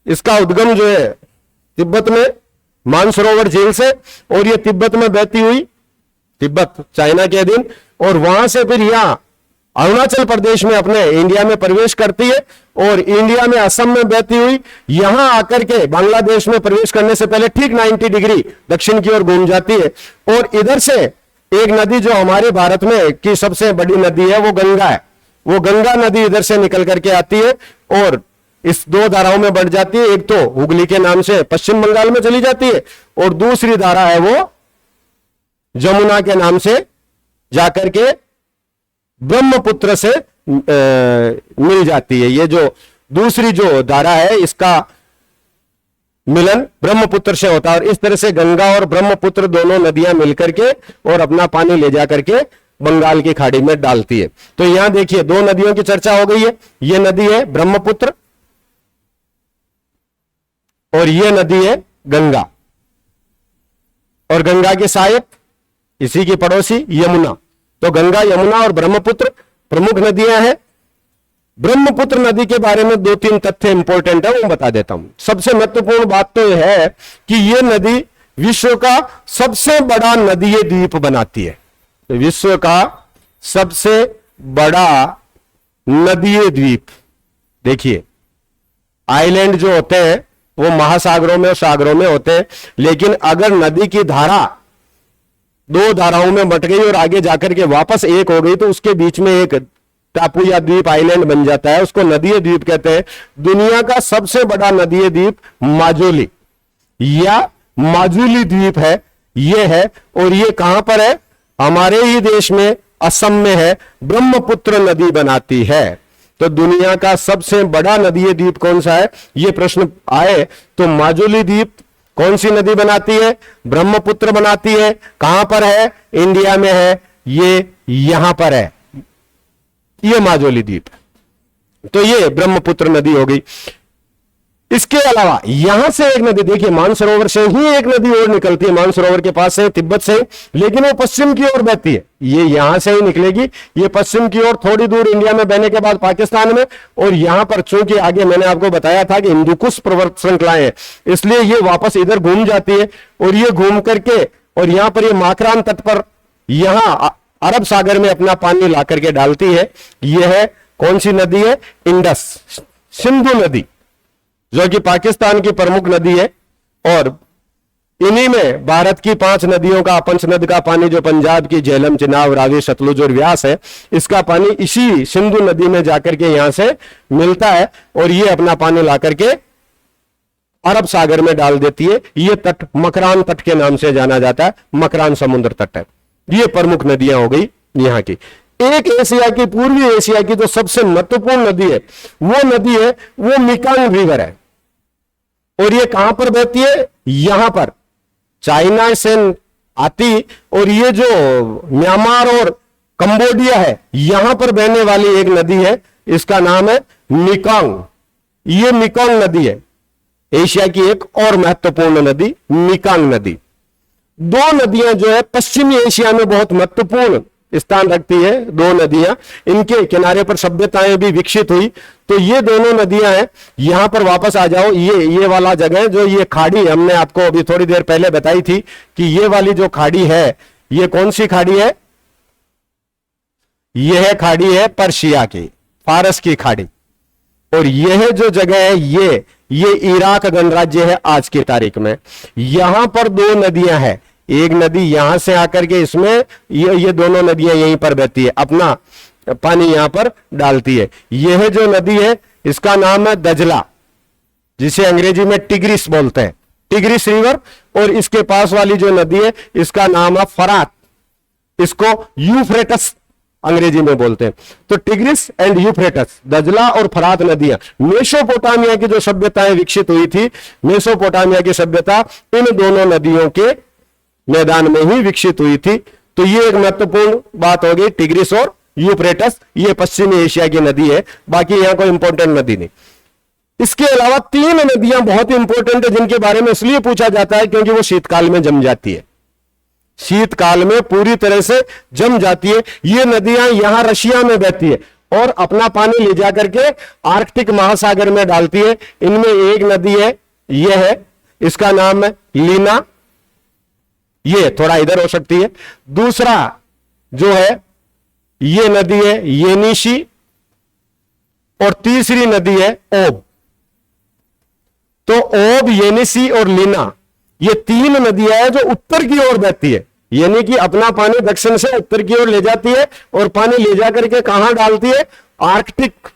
इसका उद्गम जो है तिब्बत में मानसरोवर झील से, और ये तिब्बत में बहती हुई, तिब्बत चाइना के अधीन, और वहां से फिर यहां अरुणाचल प्रदेश में अपने इंडिया में प्रवेश करती है, और इंडिया में असम में बहती हुई यहां आकर के बांग्लादेश में प्रवेश करने से पहले ठीक 90 डिग्री दक्षिण की ओर घूम जाती है। और इधर से एक नदी जो हमारे भारत में की सबसे बड़ी नदी है वो गंगा है, वो गंगा नदी इधर से निकल करके आती है और इस दो धाराओं में बढ़ जाती है। एक तो हुगली के नाम से पश्चिम बंगाल में चली जाती है, और दूसरी धारा है वो जमुना के नाम से जाकर के ब्रह्मपुत्र से मिल जाती है। ये जो दूसरी जो धारा है इसका मिलन ब्रह्मपुत्र से होता है और इस तरह से गंगा और ब्रह्मपुत्र दोनों नदियां मिलकर के और अपना पानी ले जाकर के बंगाल की खाड़ी में डालती है। तो यहां देखिए दो नदियों की चर्चा हो गई है। यह नदी है ब्रह्मपुत्र और यह नदी है गंगा, और गंगा की सहायक इसी की पड़ोसी यमुना। तो गंगा, यमुना और ब्रह्मपुत्र प्रमुख नदियां हैं। ब्रह्मपुत्र नदी के बारे में दो तीन तथ्य इंपॉर्टेंट है, वो बता देता हूं। सबसे महत्वपूर्ण बात तो यह है कि यह नदी विश्व का सबसे बड़ा नदीय द्वीप बनाती है। विश्व का सबसे बड़ा नदीय द्वीप, देखिए आइलैंड जो होते हैं वो महासागरों में और सागरों में होते हैं, लेकिन अगर नदी की धारा दो धाराओं में बट गई और आगे जाकर के वापस एक हो गई तो उसके बीच में एक टापू या द्वीप, आइलैंड बन जाता है, उसको नदीय द्वीप कहते हैं। दुनिया का सबसे बड़ा नदीय द्वीप माजुली या माजुली द्वीप है, ये है। और ये कहां पर है? हमारे ही देश में, असम में है, ब्रह्मपुत्र नदी बनाती है। तो दुनिया का सबसे बड़ा नदीय द्वीप कौन सा है, ये प्रश्न आए तो माजुली द्वीप कौन सी नदी बनाती है? ब्रह्मपुत्र बनाती है। कहां पर है? इंडिया में है, ये यहां पर है, ये माजुली द्वीप। तो ये ब्रह्मपुत्र नदी हो गई। इसके अलावा यहां से एक नदी, देखिए मानसरोवर से ही एक नदी और निकलती है, मानसरोवर के पास से, तिब्बत से, लेकिन वो पश्चिम की ओर बहती है। ये यहां से ही निकलेगी, ये पश्चिम की ओर थोड़ी दूर इंडिया में बहने के बाद पाकिस्तान में, और यहां पर चूंकि आगे मैंने आपको बताया था कि हिंदुकुश पर्वत श्रृंखलाएं हैं, इसलिए ये वापस इधर घूम जाती है और ये घूम करके और यहां पर ये माकरान तट पर यहां अरब सागर में अपना पानी ला करके डालती है। यह है कौन सी नदी है? इंडस, सिंधु नदी, जो कि पाकिस्तान की प्रमुख नदी है। और इन्हीं में भारत की 5 नदियों का, पंचनद का पानी जो पंजाब की झेलम, चिनाब, रावी, सतलुज और व्यास है, इसका पानी इसी सिंधु नदी में जाकर के यहां से मिलता है और ये अपना पानी ला करके अरब सागर में डाल देती है। ये तट मकरान तट के नाम से जाना जाता है, मकरान समुद्र तट है। ये प्रमुख नदियां हो गई यहां की। एक एशिया की, पूर्वी एशिया की जो सबसे महत्वपूर्ण नदी है, वो नदी है वो मेकंग रिवर है। और ये कहां पर बहती है? यहां पर चाइना से आती, और ये जो म्यांमार और कंबोडिया है, यहां पर बहने वाली एक नदी है, इसका नाम है मेकंग। ये मेकंग नदी है, एशिया की एक और महत्वपूर्ण नदी मेकंग नदी। दो नदियां जो है पश्चिमी एशिया में बहुत महत्वपूर्ण स्थान रखती है, दो नदियां, इनके किनारे पर सभ्यताएं भी विकसित हुई। तो ये दोनों नदियां हैं। यहां पर वापस आ जाओ, ये वाला जगह जो ये खाड़ी हमने आपको अभी थोड़ी देर पहले बताई थी कि ये वाली जो खाड़ी है, ये कौन सी खाड़ी है? यह खाड़ी है पर्शिया की, फारस की खाड़ी। और यह जो जगह है ये इराक गणराज्य है आज की तारीख में। यहां पर दो नदियां हैं, एक नदी यहां से आकर के इसमें, ये दोनों नदियां यहीं पर बहती है, अपना पानी यहां पर डालती है। यह जो नदी है इसका नाम है दजला, जिसे अंग्रेजी में टिग्रिस बोलते हैं, टिग्रिस रिवर। और इसके पास वाली जो नदी है इसका नाम है फरात, इसको यूफ्रेटस अंग्रेजी में बोलते हैं। तो टिग्रिस एंड यूफ्रेटस, दजला और फरात नदियां, मेसोपोटामिया की जो सभ्यताएं विकसित हुई थी, मेसोपोटामिया की सभ्यता इन दोनों नदियों के मैदान में ही विकसित हुई थी। तो ये एक महत्वपूर्ण बात हो गई, टिग्रिस और यूफ्रेटस, ये पश्चिमी एशिया की नदी है, बाकी यहां कोई इंपॉर्टेंट नदी नहीं। इसके अलावा 3 नदियां बहुत इंपॉर्टेंट है, जिनके बारे में इसलिए पूछा जाता है क्योंकि वो शीतकाल में जम जाती है, शीतकाल में पूरी तरह से जम जाती है। ये नदियां यहां रशिया में बहती है और अपना पानी ले जाकर के आर्कटिक महासागर में डालती है। इनमें एक नदी है, ये है, इसका नाम है लीना, ये थोड़ा इधर हो सकती है। दूसरा जो है ये नदी है येनिशी, और तीसरी नदी है ओब। तो ओब, येनिशी और लीना, ये 3 नदियां हैं जो उत्तर की ओर बहती है, यानी कि अपना पानी दक्षिण से उत्तर की ओर ले जाती है और पानी ले जाकर के कहां डालती है? आर्कटिक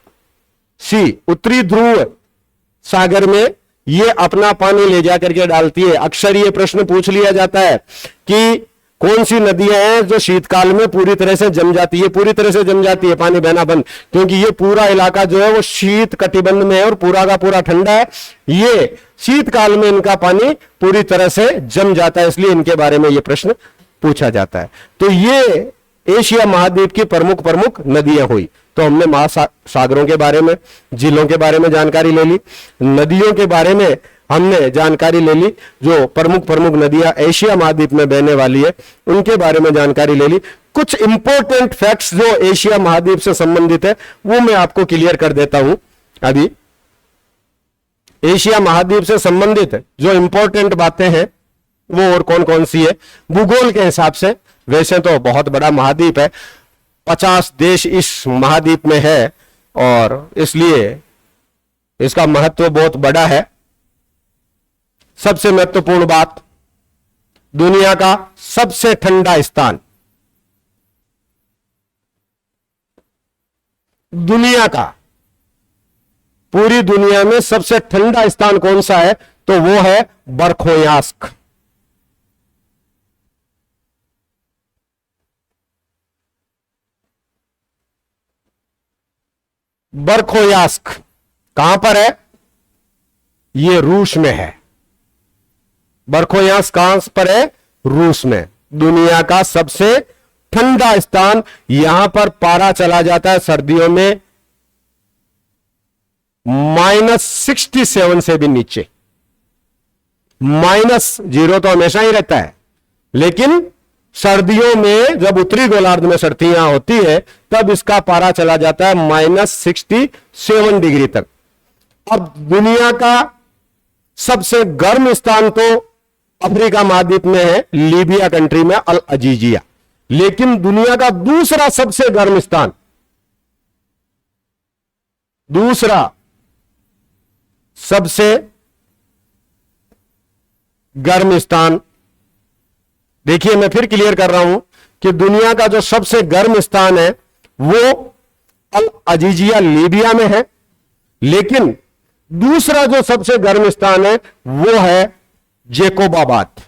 सी, उत्तरी ध्रुव सागर में ये अपना पानी ले जाकर के डालती है। अक्सर ये प्रश्न पूछ लिया जाता है कि कौन सी नदियां हैं जो शीतकाल में पूरी तरह से जम जाती है? पूरी तरह से जम जाती है, पानी बहना बंद, क्योंकि ये पूरा इलाका जो है वो शीत कटिबंध में है और पूरा का पूरा ठंडा है। ये शीतकाल में इनका पानी पूरी तरह से जम जाता है, इसलिए इनके बारे में ये प्रश्न पूछा जाता है। तो ये एशिया महाद्वीप की प्रमुख प्रमुख नदियां हुई। तो हमने महासागरों के बारे में, झीलों के बारे में जानकारी ले ली, नदियों के बारे में हमने जानकारी ले ली, जो प्रमुख प्रमुख नदियां एशिया महाद्वीप में बहने वाली है उनके बारे में जानकारी ले ली। कुछ इंपॉर्टेंट फैक्ट्स जो एशिया महाद्वीप से संबंधित है वो मैं आपको क्लियर कर देता हूं। अभी एशिया महाद्वीप से संबंधित जो इंपॉर्टेंट बातें हैं वो और कौन कौन सी है भूगोल के हिसाब से। वैसे तो बहुत बड़ा महाद्वीप है, 50 देश इस महाद्वीप में है और इसलिए इसका महत्व बहुत बड़ा है। सबसे महत्वपूर्ण बात, दुनिया का सबसे ठंडा स्थान, दुनिया का पूरी दुनिया में सबसे ठंडा स्थान कौन सा है? तो वो है बरखोयास्क। बरखोयास्क कहां पर है? ये रूस में है। बरखोयास्क कहां पर है? रूस में। दुनिया का सबसे ठंडा स्थान। यहां पर पारा चला जाता है सर्दियों में -67 से भी नीचे। -0 तो हमेशा ही रहता है, लेकिन सर्दियों में जब उत्तरी गोलार्ध में सर्दियां होती है तब इसका पारा चला जाता है -67 डिग्री तक। अब दुनिया का सबसे गर्म स्थान तो अफ्रीका महाद्वीप में है, लीबिया कंट्री में, अल अजीजिया। लेकिन दुनिया का दूसरा सबसे गर्म स्थान, दूसरा सबसे गर्म स्थान, देखिए मैं फिर क्लियर कर रहा हूं कि दुनिया का जो सबसे गर्म स्थान है वो अल अजीजिया लीबिया में है, लेकिन दूसरा जो सबसे गर्म स्थान है वो है जेकोबाबाद।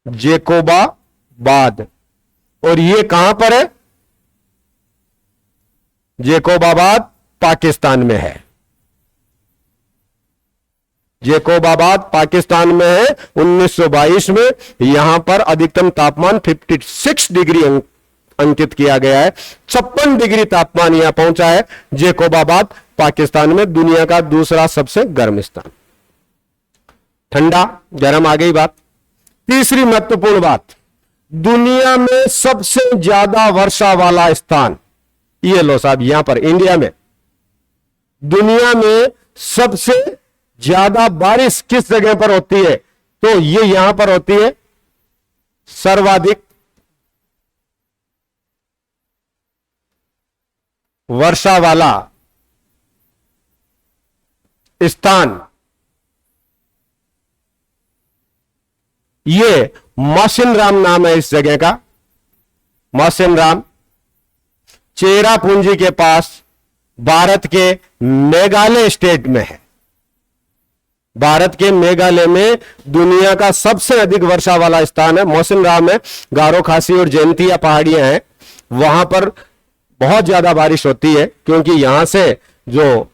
जेकोबाबाद, और ये कहां पर है? जेकोबाबाद पाकिस्तान में है। जेकोबाबाद पाकिस्तान में है। 1922 में यहां पर अधिकतम तापमान 56 डिग्री अंकित किया गया है। 56 डिग्री तापमान यहां पहुंचा है जेकोबाबाद पाकिस्तान में, दुनिया का दूसरा सबसे गर्म स्थान। ठंडा गर्म आ गई बात। तीसरी महत्वपूर्ण बात, दुनिया में सबसे ज्यादा वर्षा वाला स्थान, ये लो साहब यहां पर इंडिया में दुनिया में सबसे ज्यादा बारिश किस जगह पर होती है? तो ये यहां पर होती है। सर्वाधिक वर्षा वाला स्थान ये मौसिनराम नाम है इस जगह का। मौसिनराम चेरापूंजी के पास भारत के मेघालय स्टेट में है। भारत के मेघालय में दुनिया का सबसे अधिक वर्षा वाला स्थान है मौसिनराम है। गारो खासी और जयंतिया पहाड़ियां हैं, वहां पर बहुत ज्यादा बारिश होती है, क्योंकि यहां से जो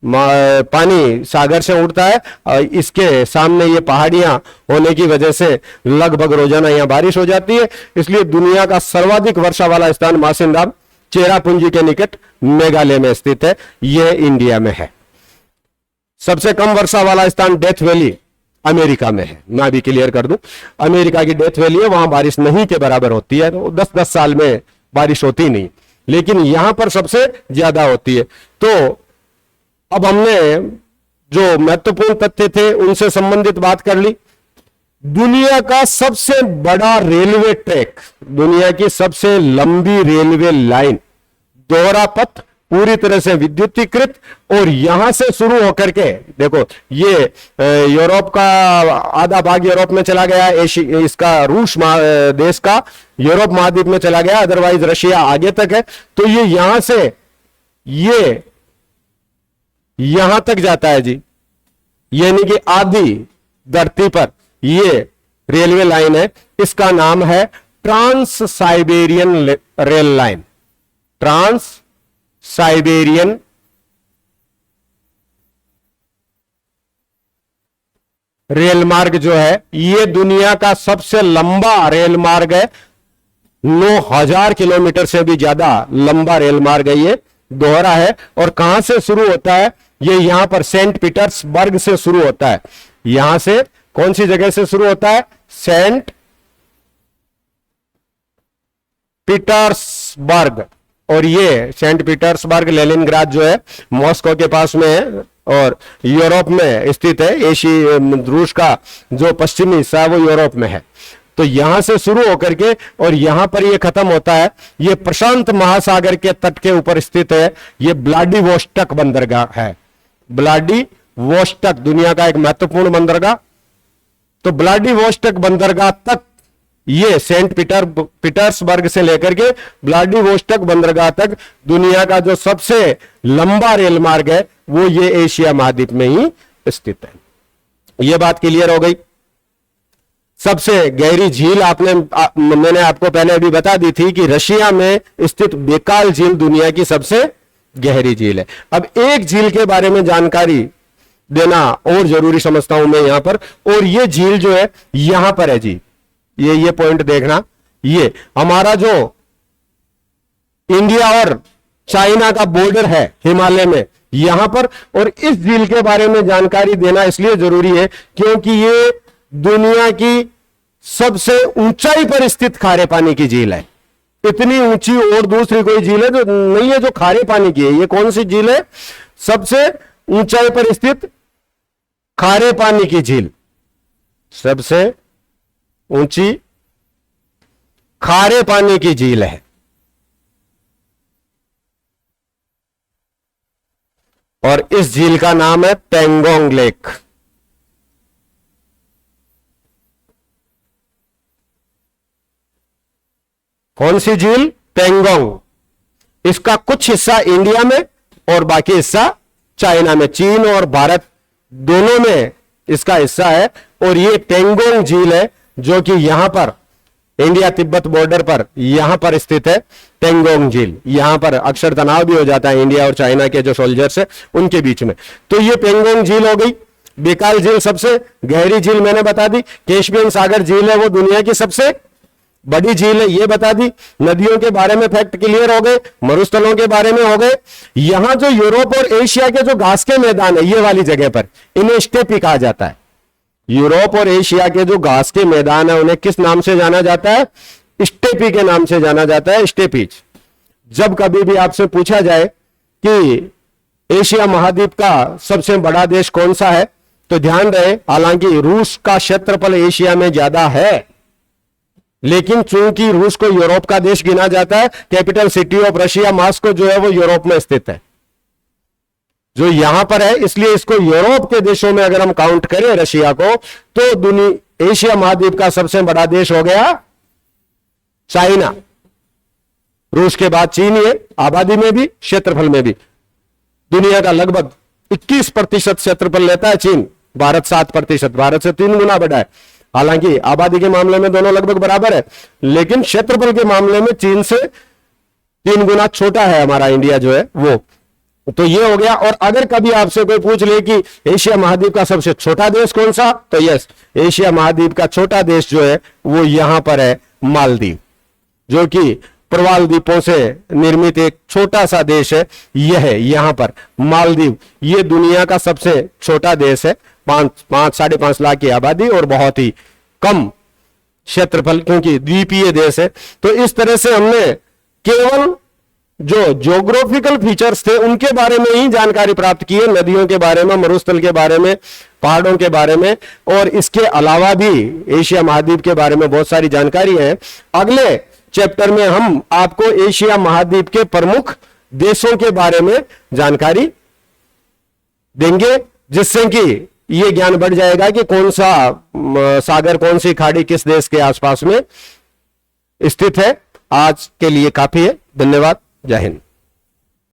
पानी सागर से उड़ता है और इसके सामने ये पहाड़ियां होने की वजह से लगभग रोजाना यहां बारिश हो जाती है। इसलिए दुनिया का सर्वाधिक वर्षा वाला स्थान मौसिनराम चेरापूंजी के निकट मेघालय में स्थित है। यह इंडिया में है। सबसे कम वर्षा वाला स्थान डेथ वैली अमेरिका में है। मैं अभी क्लियर कर दूं, अमेरिका की डेथ वैली है, वहां बारिश नहीं के बराबर होती है, तो 10-10 साल में बारिश होती नहीं, लेकिन यहां पर सबसे ज्यादा होती है। तो अब हमने जो महत्वपूर्ण तथ्य थे उनसे संबंधित बात कर ली। दुनिया का सबसे बड़ा रेलवे ट्रैक, दुनिया की सबसे लंबी रेलवे लाइन, दोहरा पथ, पूरी तरह से विद्युतीकृत, और यहां से शुरू होकर के देखो ये यूरोप का आधा भाग यूरोप में चला गया, इसका रूस देश का यूरोप महाद्वीप में चला गया, अदरवाइज रशिया आगे तक है। तो ये यहां से ये यहां तक जाता है जी, यानी कि आधी धरती पर ये रेलवे लाइन है, इसका नाम है trans Siberian rail line. Trans Siberian rail मार्ग जो है ये दुनिया का सबसे लंबा रेल मार्ग है। 9,000 किलोमीटर से भी ज्यादा लंबा रेल मार्ग है, ये दोहरा है। और कहां से शुरू होता है? ये यहां पर सेंट पीटर्सबर्ग से शुरू होता है। यहां से कौन सी जगह से शुरू होता है? Saint Petersburg. और ये सेंट पीटर्सबर्ग लेनिनग्राद जो है मॉस्को के पास में है और यूरोप में स्थित है। एशिया रूस का जो पश्चिमी हिस्सा है वो यूरोप में है। तो यहां से शुरू होकर के और यहां पर ये खत्म होता है। ये प्रशांत महासागर के तट के ऊपर स्थित है। ये व्लादिवोस्टोक बंदरगाह है। व्लादिवोस्टोक दुनिया का एक महत्वपूर्ण बंदरगाह। तो व्लादिवोस्टोक बंदरगाह तक ये सेंट पीटर्सबर्ग से लेकर के व्लादिवोस्टोक बंदरगाह तक दुनिया का जो सबसे लंबा रेल मार्ग है वो ये एशिया महाद्वीप में ही स्थित है। ये बात क्लियर हो गई। सबसे गहरी झील मैंने आपको पहले अभी बता दी थी कि रशिया में स्थित बेकाल झील दुनिया की सबसे गहरी झील है। अब एक झील के बारे में जानकारी देना और जरूरी समझता हूं मैं यहां पर। और ये झील जो है यहां पर है जी, ये पॉइंट देखना। ये हमारा जो इंडिया और चाइना का बॉर्डर है हिमालय में यहां पर। और इस झील के बारे में जानकारी देना इसलिए जरूरी है क्योंकि ये दुनिया की सबसे ऊंचाई पर स्थित खारे पानी की झील है। इतनी ऊंची और दूसरी कोई झील है जो नहीं है जो खारे पानी की है। ये कौन सी झील है? सबसे ऊंचाई पर स्थित खारे पानी की झील, सबसे ऊंची खारे पानी की झील है। और इस झील का नाम है पेंगोंग लेक। कौन सी झील? पेंगोंग। इसका कुछ हिस्सा इंडिया में और बाकी हिस्सा चाइना में, चीन और भारत दोनों में इसका हिस्सा है। और ये पेंगोंग झील है जो कि यहां पर इंडिया तिब्बत बॉर्डर पर यहां पर स्थित है। पेंगोंग झील, यहां पर अक्सर तनाव भी हो जाता है इंडिया और चाइना के जो सोल्जर्स है उनके बीच में। तो ये पेंगोंग झील हो गई। बेकाल झील सबसे गहरी झील मैंने बता दी। कैस्पियन सागर झील है वो दुनिया की सबसे बड़ी झील है, ये बता दी। नदियों के बारे में फैक्ट क्लियर हो गए, मरुस्थलों के बारे में हो गए। यहां जो यूरोप और एशिया के जो घास के मैदान है ये वाली जगह पर इन्हें स्टेपी कहा जाता है। यूरोप और एशिया के जो घास के मैदान है उन्हें किस नाम से जाना जाता है? स्टेपी के नाम से जाना जाता है, स्टेपीज। जब कभी भी आपसे पूछा जाए कि एशिया महाद्वीप का सबसे बड़ा देश कौन सा है तो ध्यान रहे, हालांकि रूस का क्षेत्रफल एशिया में ज्यादा है, लेकिन चूंकि रूस को यूरोप का देश गिना जाता है, capital city of Russia Moscow जो है वो यूरोप में स्थित है, जो यहां पर है। इसलिए इसको यूरोप के देशों में अगर हम काउंट करें रशिया को तो दुनिया एशिया महाद्वीप का सबसे बड़ा देश हो गया चाइना। रूस के बाद चीन है, आबादी में भी क्षेत्रफल में भी। दुनिया का लगभग 21% क्षेत्रफल लेता है चीन, भारत 7%, भारत से 3 गुना बड़ा है। हालांकि आबादी के मामले में दोनों लगभग बराबर है, लेकिन क्षेत्रफल के मामले में चीन से 3 गुना छोटा है हमारा इंडिया जो है वो। तो ये हो गया। और अगर कभी आपसे कोई पूछ ले कि एशिया महाद्वीप का सबसे छोटा देश कौन सा, तो यस, एशिया महाद्वीप का छोटा देश जो है वो यहां पर है मालदीव, जो कि प्रवाल द्वीपों से निर्मित एक छोटा सा देश है। यह है यहां पर मालदीव। ये दुनिया का सबसे छोटा देश है, 5 5.5 लाख की आबादी और बहुत ही कम क्षेत्रफल, क्योंकि द्वीपीय देश है। तो इस तरह से हमने केवल जो ज्योग्राफिकल फीचर्स थे उनके बारे में ही जानकारी प्राप्त की है, नदियों के बारे में, मरुस्थल के बारे में, पहाड़ों के बारे में, और इसके अलावा भी एशिया महाद्वीप के बारे में बहुत सारी जानकारी है। अगले चैप्टर में हम आपको एशिया महाद्वीप के प्रमुख देशों के बारे में जानकारी देंगे, जिससे कि ये ज्ञान बढ़ जाएगा कि कौन सा सागर, कौन सी खाड़ी किस देश के आसपास में स्थित है। आज के लिए काफी है। धन्यवाद। जय हिंद।